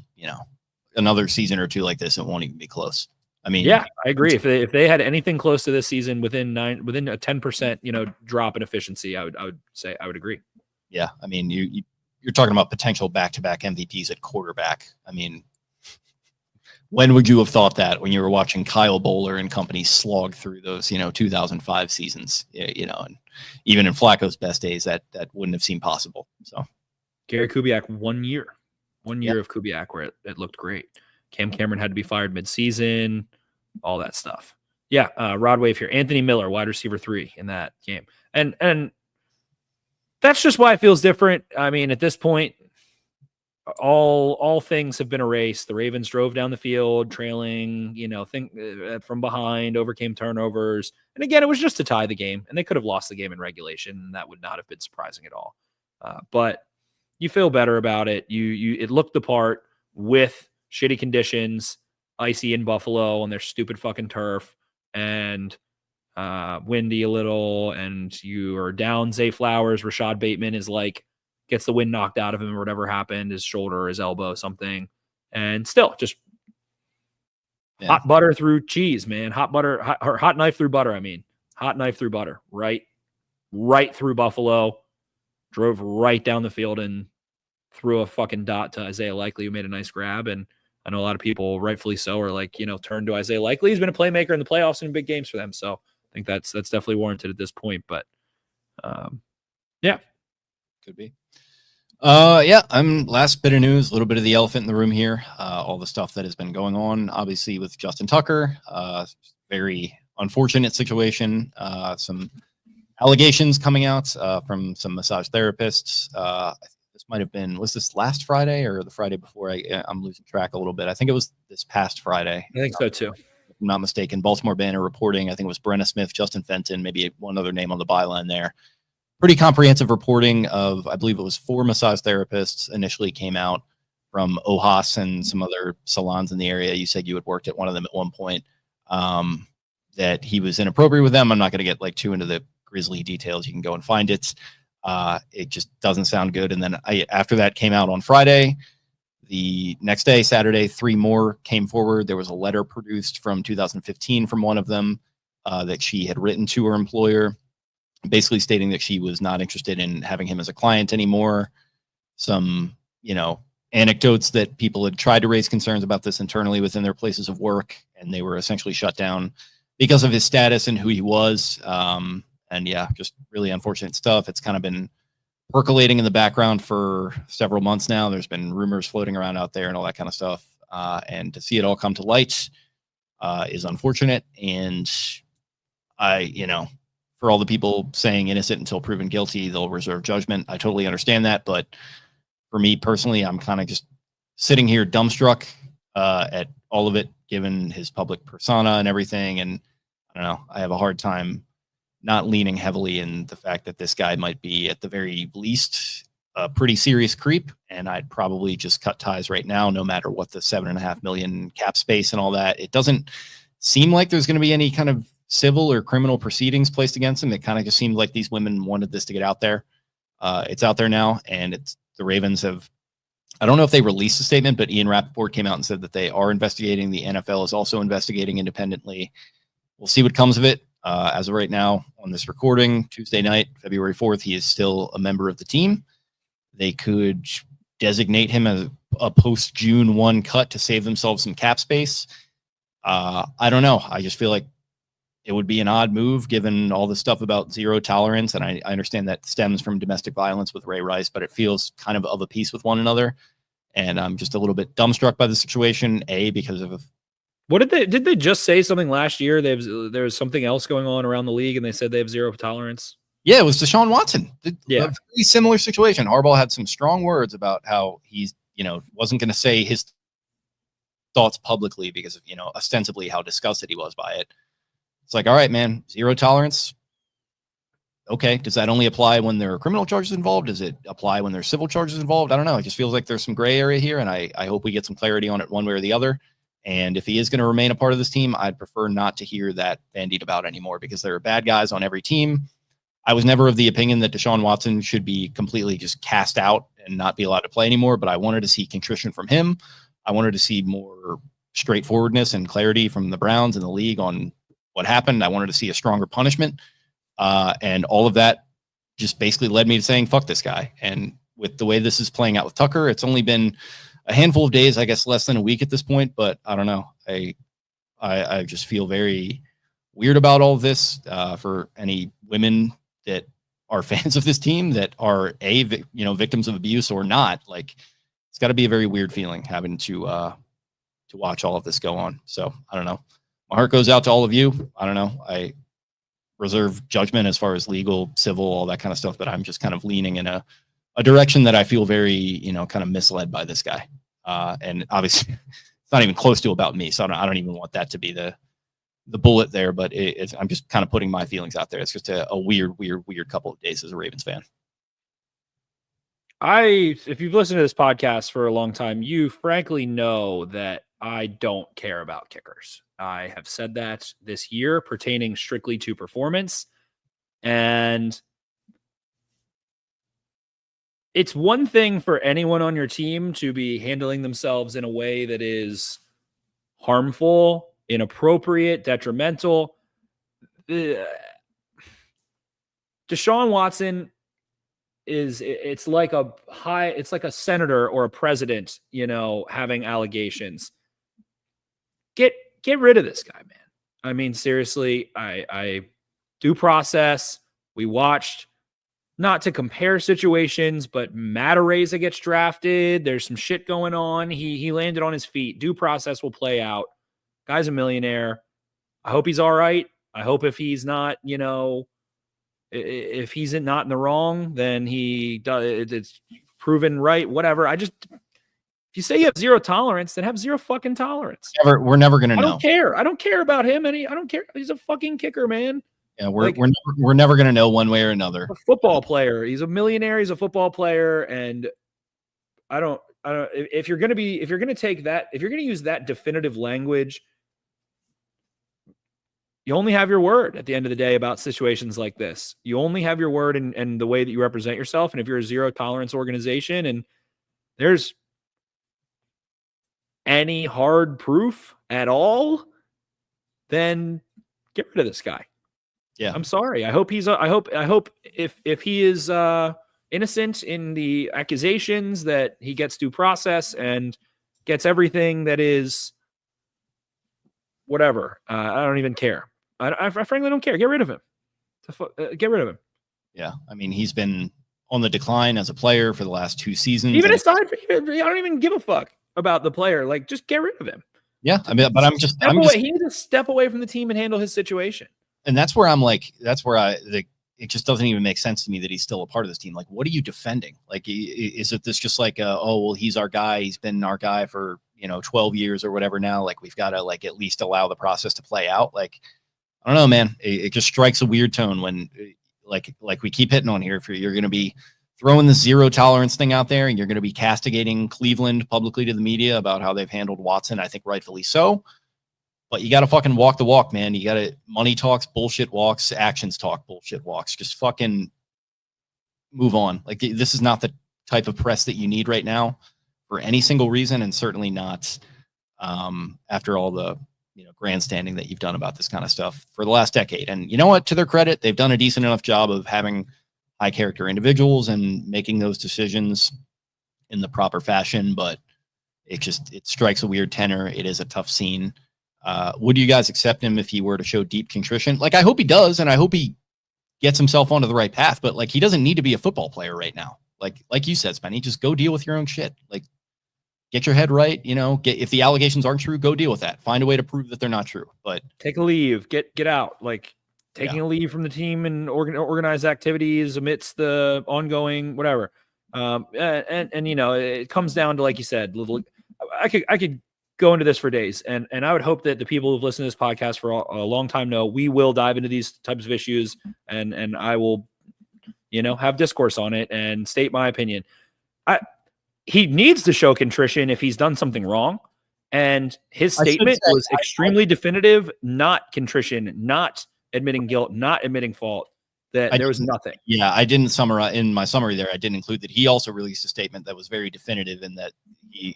another season or two like this, it won't even be close. Yeah, I agree. If they had anything close to this season within a 10%, drop in efficiency, I would say I would agree. Yeah, you're talking about potential back-to-back MVPs at quarterback. When would you have thought that when you were watching Kyle Bowler and company slog through those, 2005 seasons, and even in Flacco's best days, that wouldn't have seemed possible. So Gary Kubiak, 1 year of Kubiak where it looked great. Cam Cameron had to be fired mid-season, all that stuff. Yeah, Rod Wave here. Anthony Miller, wide receiver 3 in that game. And that's just why it feels different. At this point, all things have been erased. The Ravens drove down the field, trailing, from behind, overcame turnovers. And again, it was just to tie the game, and they could have lost the game in regulation, and that would not have been surprising at all. But you feel better about it. It looked the part with shitty conditions, icy in Buffalo on their stupid fucking turf, and windy a little, and you are down Zay Flowers. Rashad Bateman is gets the wind knocked out of him or whatever happened, his shoulder, his elbow, something. And still just hot butter through cheese, man. Hot knife through butter. Hot knife through butter, right through Buffalo, drove right down the field and threw a fucking dot to Isaiah Likely, who made a nice grab. And I know a lot of people, rightfully so, are turn to Isaiah Likely. He's been a playmaker in the playoffs and in big games for them. So I think that's definitely warranted at this point. But yeah. Could be. Last bit of news, a little bit of the elephant in the room here. All the stuff that has been going on, obviously, with Justin Tucker. Very unfortunate situation. Some allegations coming out from some massage therapists. This might have been, was this last Friday or the Friday before? I'm losing track a little bit. I think it was this past Friday. I think so too. If I'm not mistaken. Baltimore Banner reporting, I think it was Brenna Smith, Justin Fenton, maybe one other name on the byline there. Pretty comprehensive reporting of, I believe it was 4 massage therapists initially came out from Ojos and some other salons in the area. You said you had worked at one of them at one point. That he was inappropriate with them. I'm not going to get like too into the grisly details. You can go and find it. It just doesn't sound good. And then after that came out on Friday, the next day, Saturday, 3 more came forward. There was a letter produced from 2015 from one of them that she had written to her employer, basically stating that she was not interested in having him as a client anymore. Some, anecdotes that people had tried to raise concerns about this internally within their places of work, and they were essentially shut down because of his status and who he was. And yeah, just really unfortunate stuff. It's kind of been percolating in the background for several months now. There's been rumors floating around out there and all that kind of stuff. And to see it all come to light is unfortunate. And for all the people saying innocent until proven guilty, they'll reserve judgment. I totally understand that. But for me personally, I'm kind of just sitting here dumbstruck at all of it, given his public persona and everything. And I don't know, I have a hard time not leaning heavily in the fact that this guy might be at the very least a pretty serious creep. And I'd probably just cut ties right now, no matter what the $7.5 million cap space and all that. It doesn't seem like there's going to be any kind of civil or criminal proceedings placed against him. It kind of just seemed like these women wanted this to get out there. It's out there now, and the Ravens have, I don't know if they released a statement, but Ian Rappaport came out and said that they are investigating. The NFL is also investigating independently. We'll see what comes of it. As of right now, on this recording, Tuesday night, February 4th, he is still a member of the team. They could designate him as a post-June 1 cut to save themselves some cap space. I don't know. I just feel like it would be an odd move given all the stuff about zero tolerance. And I understand that stems from domestic violence with Ray Rice, but it feels kind of a piece with one another. And I'm just a little bit dumbstruck by the situation, because of what did they just say something last year? There was something else going on around the league, and they said they have zero tolerance. Yeah, it was Deshaun Watson. Yeah, a very similar situation. Harbaugh had some strong words about how he's, wasn't going to say his thoughts publicly because of, ostensibly how disgusted he was by it. It's like, all right, man, zero tolerance. Okay, does that only apply when there are criminal charges involved? Does it apply when there's civil charges involved? I don't know. It just feels like there's some gray area here, and I hope we get some clarity on it one way or the other. And if he is going to remain a part of this team, I'd prefer not to hear that bandied about anymore, because there are bad guys on every team. I was never of the opinion that Deshaun Watson should be completely just cast out and not be allowed to play anymore, but I wanted to see contrition from him. I wanted to see more straightforwardness and clarity from the Browns and the league on what happened. I wanted to see a stronger punishment. And all of that just basically led me to saying, fuck this guy. And with the way this is playing out with Tucker, it's only been a handful of days, I guess less than a week at this point, but I don't know. I just feel very weird about all of this for any women that are fans of this team that are victims of abuse or not. Like, it's got to be a very weird feeling having to watch all of this go on. So I don't know. My heart goes out to all of you. I don't know. I reserve judgment as far as legal, civil, all that kind of stuff, but I'm just kind of leaning in a direction that I feel very, kind of misled by this guy. And obviously it's not even close to about me. So I don't even want that to be the bullet there, but I'm just kind of putting my feelings out there. It's just a weird couple of days as a Ravens fan. If you've listened to this podcast for a long time, you frankly know that I don't care about kickers. I have said that this year pertaining strictly to performance. And it's one thing for anyone on your team to be handling themselves in a way that is harmful, inappropriate, detrimental. Deshaun Watson it's like a senator or a president, having allegations. Get rid of this guy, man. I mean, seriously, I due process. We watched, not to compare situations, but Matt Araiza gets drafted. There's some shit going on. He landed on his feet. Due process will play out. Guy's a millionaire. I hope he's all right. I hope if he's not, if he's not in the wrong, then he does. It's proven right. Whatever. If you say you have zero tolerance, then have zero fucking tolerance. We're never gonna know. I don't care. I don't care about him. I don't care. He's a fucking kicker, man. Yeah, we're never gonna know one way or another. A football player. He's a millionaire. He's a football player, and I don't. If you're going to take that, if you're going to use that definitive language, you only have your word at the end of the day about situations like this. You only have your word and the way that you represent yourself. And if you're a zero tolerance organization and there's any hard proof at all, then get rid of this guy. Yeah. I'm sorry. I hope if he is innocent in the accusations, that he gets due process and gets everything that is whatever. I don't even care. I frankly don't care. Get rid of him. Get rid of him. Yeah. I mean, he's been on the decline as a player for the last 2 seasons. Even aside from, I don't even give a fuck about the player. Like, just get rid of him. Yeah. I mean, but he needs to step away from the team and handle his situation. And that's where I'm like, it just doesn't even make sense to me that he's still a part of this team. Like, what are you defending? Like, is it this just like, oh, well, he's our guy. He's been our guy for, 12 years or whatever now. Like, we've got to like at least allow the process to play out. Like, I don't know, man. It just strikes a weird tone when like we keep hitting on here. If you're going to be throwing the zero tolerance thing out there and you're going to be castigating Cleveland publicly to the media about how they've handled Watson, I think rightfully so. But you got to fucking walk the walk, man. You got to money talks, bullshit walks, actions talk, bullshit walks. Just fucking move on. Like, this is not the type of press that you need right now for any single reason, and certainly not after all the grandstanding that you've done about this kind of stuff for the last decade. And you know what? To their credit, they've done a decent enough job of having high character individuals and making those decisions in the proper fashion. But it strikes a weird tenor. It is a tough scene. Would you guys accept him if he were to show deep contrition? Like, I hope he does, and I hope he gets himself onto the right path. But like, he doesn't need to be a football player right now. Like you said, Spenny, just go deal with your own shit. Like, get your head right. If the allegations aren't true, go deal with that. Find a way to prove that they're not true. But take a leave, get out. Like, taking a leave from the team and organized activities amidst the ongoing whatever. And it comes down to, like you said, I could go into this for days, and I would hope that the people who've listened to this podcast for a long time know we will dive into these types of issues, and I will, have discourse on it and state my opinion. He needs to show contrition if he's done something wrong, and his statement was extremely definitive, not contrition, not admitting guilt, not admitting fault. That there was nothing. Yeah, I didn't summarize in my summary there. I didn't include that he also released a statement that was very definitive and that he,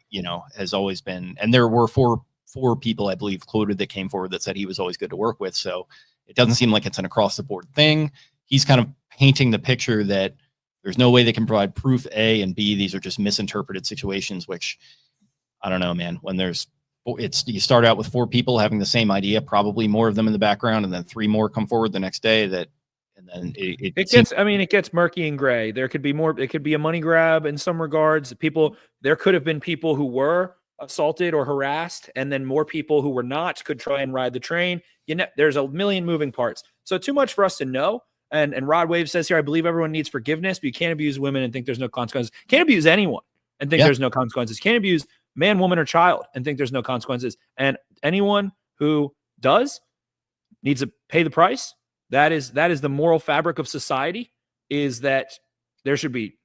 has always been. And there were four people, I believe, quoted that came forward that said he was always good to work with. So it doesn't seem like it's an across the board thing. He's kind of painting the picture that there's no way they can provide proof, A, and B, these are just misinterpreted situations, which I don't know, man. When you start out with 4 people having the same idea, probably more of them in the background, and then 3 more come forward the next day and then it gets murky and gray. There could be more. It could be a money grab in some regards. There could have been people who were assaulted or harassed, and then more people who were not could try and ride the train. There's a million moving parts. So too much for us to know. And Rod Wave says here, I believe everyone needs forgiveness, but you can't abuse women and think there's no consequences. Can't abuse anyone and think there's no consequences. Can't abuse man, woman, or child and think there's no consequences. And anyone who does needs to pay the price. That is the moral fabric of society, is that there should be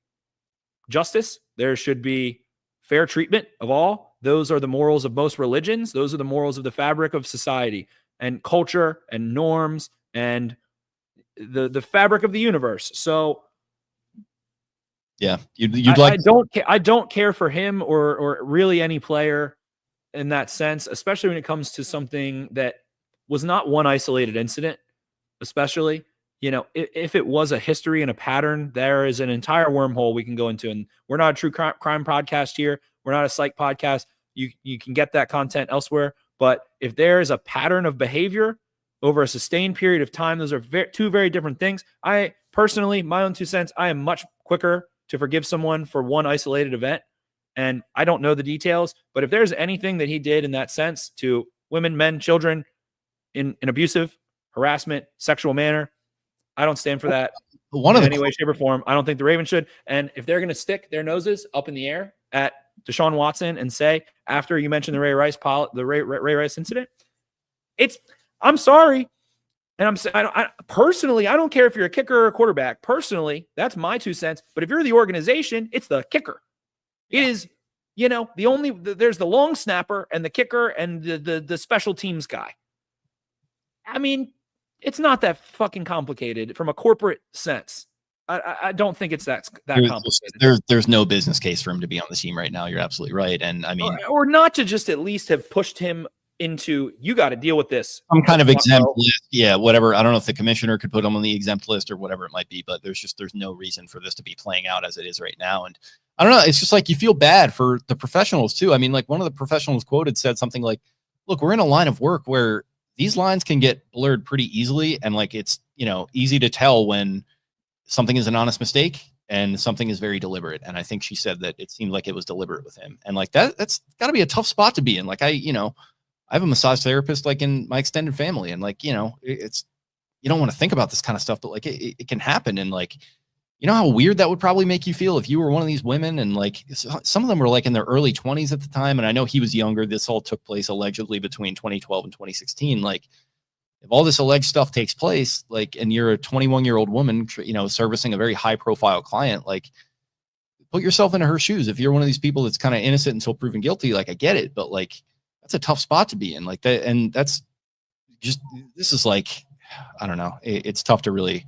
justice. There should be fair treatment of all. Those are the morals of most religions. Those are the morals of the fabric of society and culture and norms and the fabric of the universe. So yeah, I don't care for him or really any player in that sense, especially when it comes to something that was not one isolated incident. Especially, if it was a history and a pattern, there is an entire wormhole we can go into. And we're not a true crime podcast here. We're not a psych podcast. You can get that content elsewhere. But if there is a pattern of behavior over a sustained period of time, those are two very different things. I personally, my own 2 cents, I am much quicker to forgive someone for one isolated event. And I don't know the details, but if there's anything that he did in that sense to women, men, children in an abusive, harassment, sexual manner, I don't stand for that in any way, shape, or form. I don't think the Ravens should. And if they're going to stick their noses up in the air at Deshaun Watson and say, after you mentioned the Ray Rice incident, I'm sorry. And personally, I don't care if you're a kicker or a quarterback. Personally, that's my 2 cents. But if you're the organization, it's the kicker. It is there's the long snapper and the kicker and the special teams guy. I mean, it's not that fucking complicated from a corporate sense. I don't think it's that complicated. There's no business case for him to be on the team right now. You're absolutely right. And I mean, or not to just at least have pushed him into, you got to deal with this. Some kind of exempt list. Yeah, whatever. I don't know if the commissioner could put him on the exempt list or whatever it might be, but there's no reason for this to be playing out as it is right now. And I don't know. It's just like you feel bad for the professionals too. I mean, like one of the professionals quoted said something like, look, we're in a line of work where these lines can get blurred pretty easily. And like, it's, easy to tell when something is an honest mistake and something is very deliberate. And I think she said that it seemed like it was deliberate with him. And like that's gotta be a tough spot to be in. Like I have a massage therapist like in my extended family. And like, it's, you don't want to think about this kind of stuff, but like it can happen. And like, how weird that would probably make you feel if you were one of these women. And like some of them were like in their early 20s at the time. And I know he was younger. This all took place allegedly between 2012 and 2016. Like if all this alleged stuff takes place, like, and you're a 21-year-old woman, servicing a very high profile client, like put yourself into her shoes. If you're one of these people that's kind of innocent until proven guilty, like I get it, but like, that's a tough spot to be in like that. And that's just, this is like, I don't know. It's tough to really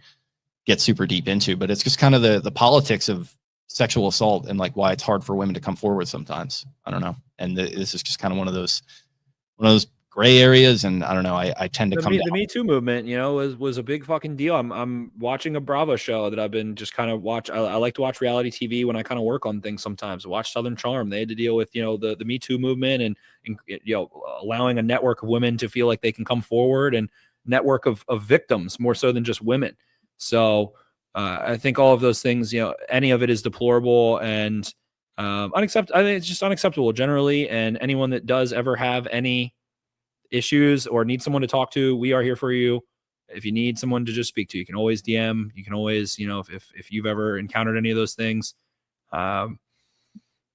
get super deep into, but it's just kind of the politics of sexual assault and like why it's hard for women to come forward sometimes. I don't know. And this is just kind of one of those gray areas. And I don't know. I tend to the Me Too movement, was a big fucking deal. I'm watching a Bravo show that I've been just kind of watch. I like to watch reality TV when I kind of work on things sometimes. Watch Southern Charm. They had to deal with, the Me Too movement and allowing a network of women to feel like they can come forward and network of victims more so than just women. So I think all of those things, any of it is deplorable and unacceptable. I think it's just unacceptable generally. And anyone that does ever have any issues or need someone to talk to, we are here for you. If you need someone to just speak to, you can always DM. You can always, if you've ever encountered any of those things, I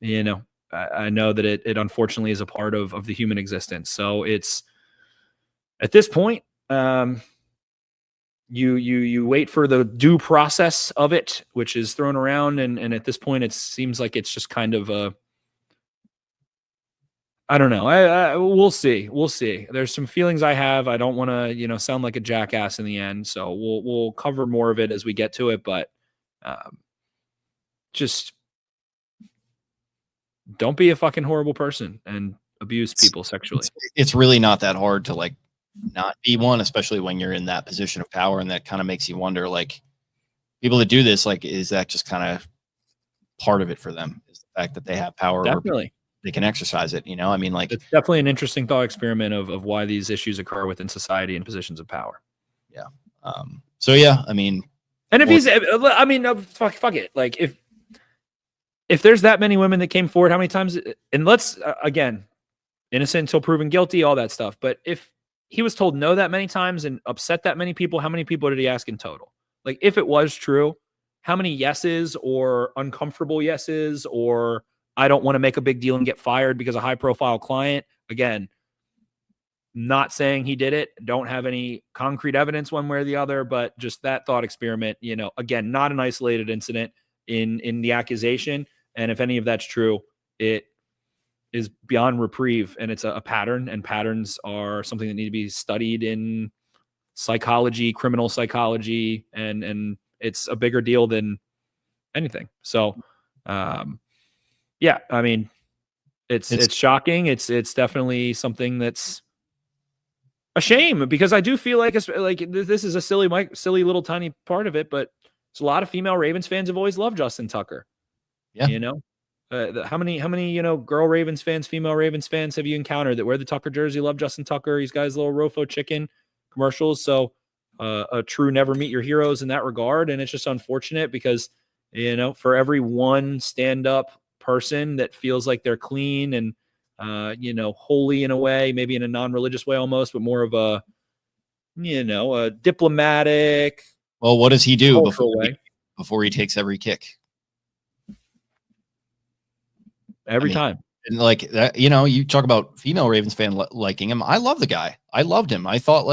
know that it unfortunately is a part of the human existence. So it's at this point, you wait for the due process of it, which is thrown around. And at this point, it seems like it's just kind of I don't know. We'll see. We'll see. There's some feelings I have. I don't want to, sound like a jackass in the end. So we'll cover more of it as we get to it. But just don't be a fucking horrible person and abuse people sexually. It's really not that hard to like not be one, especially when you're in that position of power. And that kind of makes you wonder, like, people that do this, like, is that just kind of part of it for them? Is the fact that they have power? Definitely. They can exercise it, I mean, like, it's definitely an interesting thought experiment of why these issues occur within society and positions of power. Yeah. So yeah, I mean, and if fuck it. Like if there's that many women that came forward, how many times, and let's, again, innocent until proven guilty, all that stuff. But if he was told no that many times and upset that many people, how many people did he ask in total? Like if it was true, how many yeses or uncomfortable yeses or I don't want to make a big deal and get fired because a high profile client, again, not saying he did it. Don't have any concrete evidence one way or the other, but just that thought experiment, again, not an isolated incident in the accusation. And if any of that's true, it is beyond reprieve and it's a pattern, and patterns are something that need to be studied in psychology, criminal psychology, and it's a bigger deal than anything. So, yeah, I mean, it's shocking. It's definitely something that's a shame because I do feel like this is a silly little tiny part of it, but it's a lot of female Ravens fans have always loved Justin Tucker. Yeah, how many girl Ravens fans, female Ravens fans have you encountered that wear the Tucker jersey, love Justin Tucker? He's got his little Rofo chicken commercials, so a true never meet your heroes in that regard, and it's just unfortunate because for every one stand up person that feels like they're clean and holy in a way, maybe in a non-religious way almost, but more of a a diplomatic. Well, what does he do before he takes every kick? Every time. And like that, you talk about female Ravens fan liking him. I love the guy. I loved him. I thought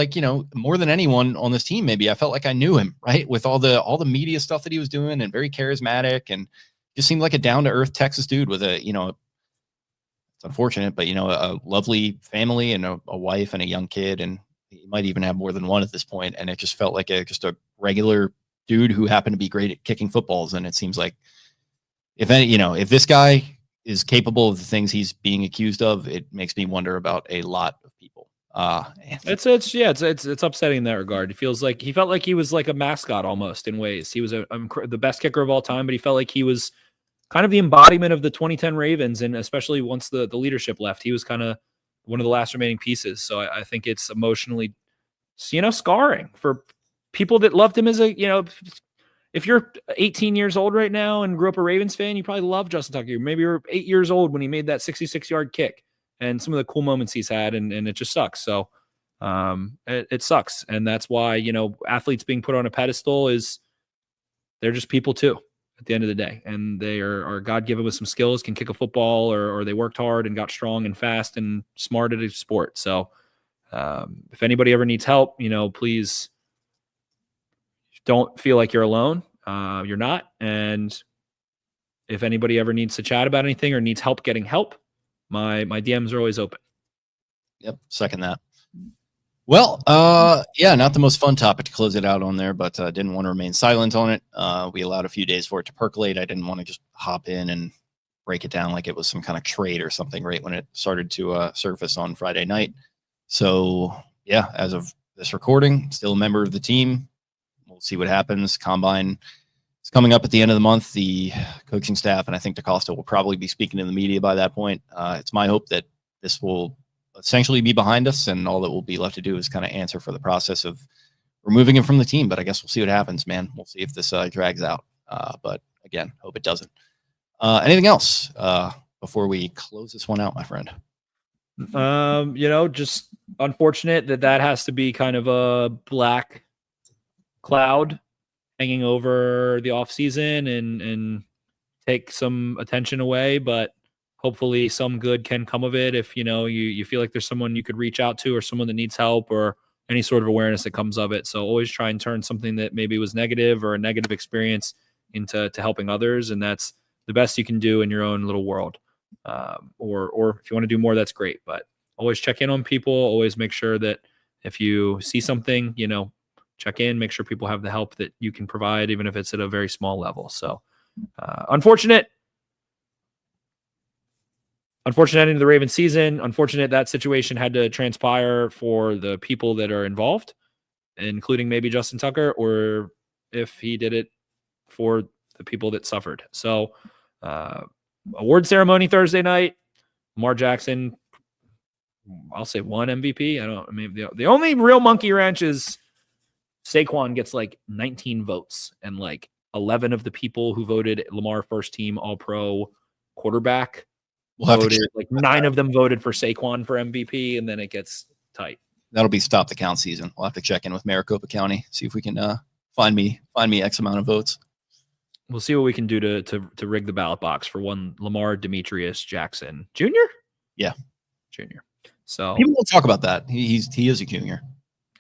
more than anyone on this team, maybe I felt like I knew him, right? With all the media stuff that he was doing and very charismatic and just seemed like a down to earth Texas dude with a unfortunate, but a lovely family and a wife and a young kid, and he might even have more than one at this point. And it just felt like just a regular dude who happened to be great at kicking footballs. And it seems like if this guy is capable of the things he's being accused of, it makes me wonder about a lot of people. It's upsetting in that regard. He felt like he was like a mascot almost in ways. He was the best kicker of all time, but he felt like he was kind of the embodiment of the 2010 Ravens. And especially once the leadership left, he was kind of one of the last remaining pieces. So I think it's emotionally, scarring for people that loved him as if you're 18 years old right now and grew up a Ravens fan, you probably love Justin Tucker. Maybe you were 8 years old when he made that 66-yard kick and some of the cool moments he's had, and it just sucks. So it sucks. And that's why, athletes being put on a pedestal they're just people too at the end of the day. And they are God-given with some skills, can kick a football, or they worked hard and got strong and fast and smart at a sport. So if anybody ever needs help, please don't feel like you're alone. You're not. And if anybody ever needs to chat about anything or needs help getting help, my DMs are always open. Yep. Second that. Well, not the most fun topic to close it out on there, but didn't want to remain silent on it. We allowed a few days for it to percolate. I didn't want to just hop in and break it down like it was some kind of trade or something right when it started to surface on Friday night. So, as of this recording, still a member of the team. We'll see what happens. Combine is coming up at the end of the month. The coaching staff and I think DaCosta will probably be speaking to the media by that point. It's my hope that this will essentially be behind us, and all that will be left to do is kind of answer for the process of removing him from the team. But I guess we'll see what happens, man. We'll see if this drags out. But again, hope it doesn't. Anything else before we close this one out, my friend? Just unfortunate that has to be kind of a black cloud hanging over the offseason and take some attention away, but hopefully some good can come of it. If you feel like there's someone you could reach out to, or someone that needs help, or any sort of awareness that comes of it. So always try and turn something that maybe was negative or a negative experience into helping others. And that's the best you can do in your own little world. Or if you want to do more, that's great, but always check in on people. Always make sure that if you see something, check in, make sure people have the help that you can provide, even if it's at a very small level. So unfortunate ending of the Ravens season. Unfortunate that situation had to transpire for the people that are involved, including maybe Justin Tucker, or if he did it for the people that suffered. So award ceremony Thursday night. Lamar Jackson, I'll say one MVP. The only real monkey wrench is Saquon gets like 19 votes, and like 11 of the people who voted Lamar first team All-Pro quarterback voted, like 9 of them voted for Saquon for MVP, and then it gets tight. That'll be stop the count season. We'll have to check in with Maricopa County, see if we can find me X amount of votes. We'll see what we can do to rig the ballot box for one Lamar Demetrius Jackson Jr. Yeah, Jr. So people will talk about that. He is a junior.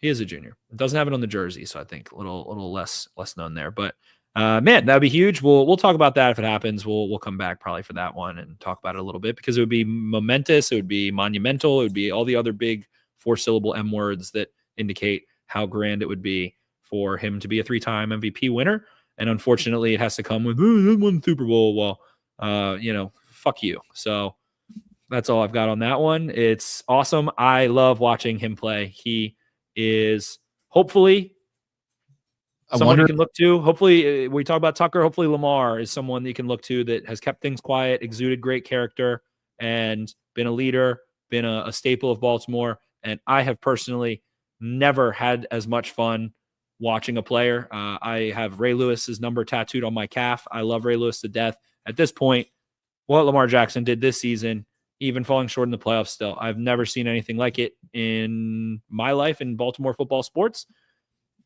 He is a junior. It doesn't have it on the jersey, so I think a little less known there. But man, that'd be huge. We'll talk about that if it happens. We'll come back probably for that one and talk about it a little bit, because it would be momentous. It would be monumental. It would be all the other big 4-syllable M words that indicate how grand it would be for him to be a 3-time MVP winner. And unfortunately, it has to come with one Super Bowl. Well, fuck you. So that's all I've got on that one. It's awesome. I love watching him play. He is hopefully someone you can look to. Hopefully, we talk about Tucker. Hopefully, Lamar is someone that you can look to that has kept things quiet, exuded great character, and been a leader, been a staple of Baltimore. And I have personally never had as much fun watching a player. I have Ray Lewis's number tattooed on my calf. I love Ray Lewis to death. At this point, what Lamar Jackson did this season, even falling short in the playoffs still, I've never seen anything like it in my life in Baltimore football sports.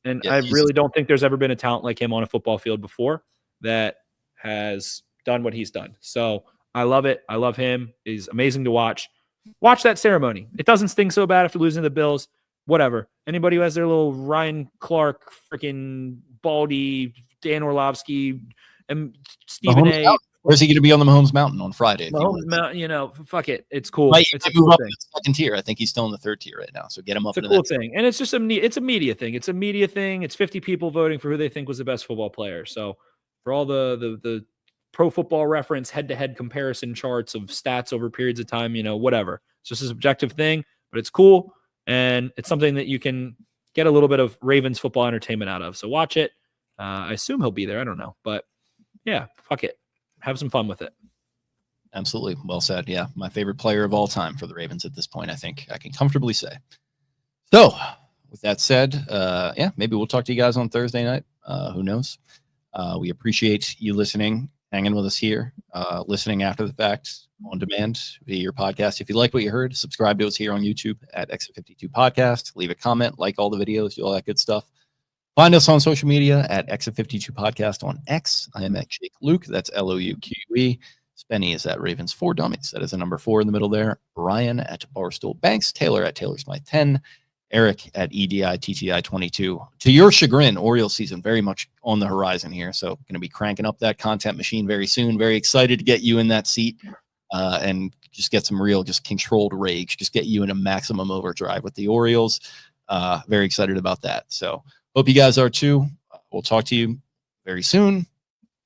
And I really don't think there's ever been a talent like him on a football field before that has done what he's done. So I love it. I love him. He's amazing to watch. Watch that ceremony. It doesn't sting so bad after losing to the Bills. Whatever. Anybody who has their little Ryan Clark, freaking Baldy, Dan Orlovsky, and Stephen A. Or is he going to be on the Mahomes Mountain on Friday? Mahomes Mountain, fuck it. It's cool. Might It's a move cool up thing. to the second tier. I think he's still in the third tier right now. So get him up. It's a cool thing. And it's just it's a media thing. It's a media thing. It's 50 people voting for who they think was the best football player. So for all the Pro Football Reference head-to-head comparison charts of stats over periods of time, whatever. It's just a subjective thing, but it's cool. And it's something that you can get a little bit of Ravens football entertainment out of. So watch it. I assume he'll be there. I don't know. But yeah, fuck it. Have some fun with it. Absolutely. Well said. Yeah. My favorite player of all time for the Ravens at this point, I think I can comfortably say. So with that said, maybe we'll talk to you guys on Thursday night. Who knows? We appreciate you listening, hanging with us here, listening after the fact on demand via your podcast. If you like what you heard, subscribe to us here on YouTube at Exit52 Podcast. Leave a comment, like all the videos, do all that good stuff. Find us on social media at Exit52 Podcast on X. I am at Jake Louque. That's Louque. Spenny is at Ravens 4 Dummies. That is a number 4 in the middle there. Brian at Barstool Banks. Taylor at Taylor Smythe 10. Eric at EDI 22. To your chagrin, Orioles season very much on the horizon here. So going to be cranking up that content machine very soon. Very excited to get you in that seat and just get some real, just controlled rage. Just get you in a maximum overdrive with the Orioles. Very excited about that. So hope you guys are too. We'll talk to you very soon.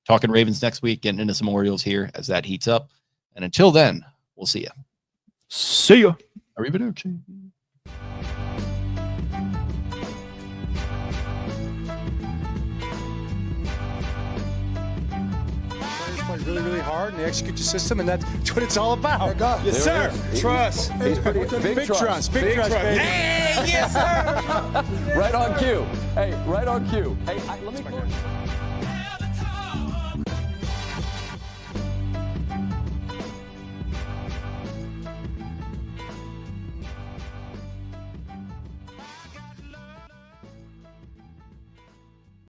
Talking Ravens next week, getting into some Orioles here as that heats up. And until then, we'll see you. See ya. Arrivederci. Really, really hard, and they execute the system, and that's what it's all about. Yes, sir. Trust. He's pretty big trust. Big trust, baby. Hey, yes, sir. Right on cue. Hey, right on cue. Hey, let me.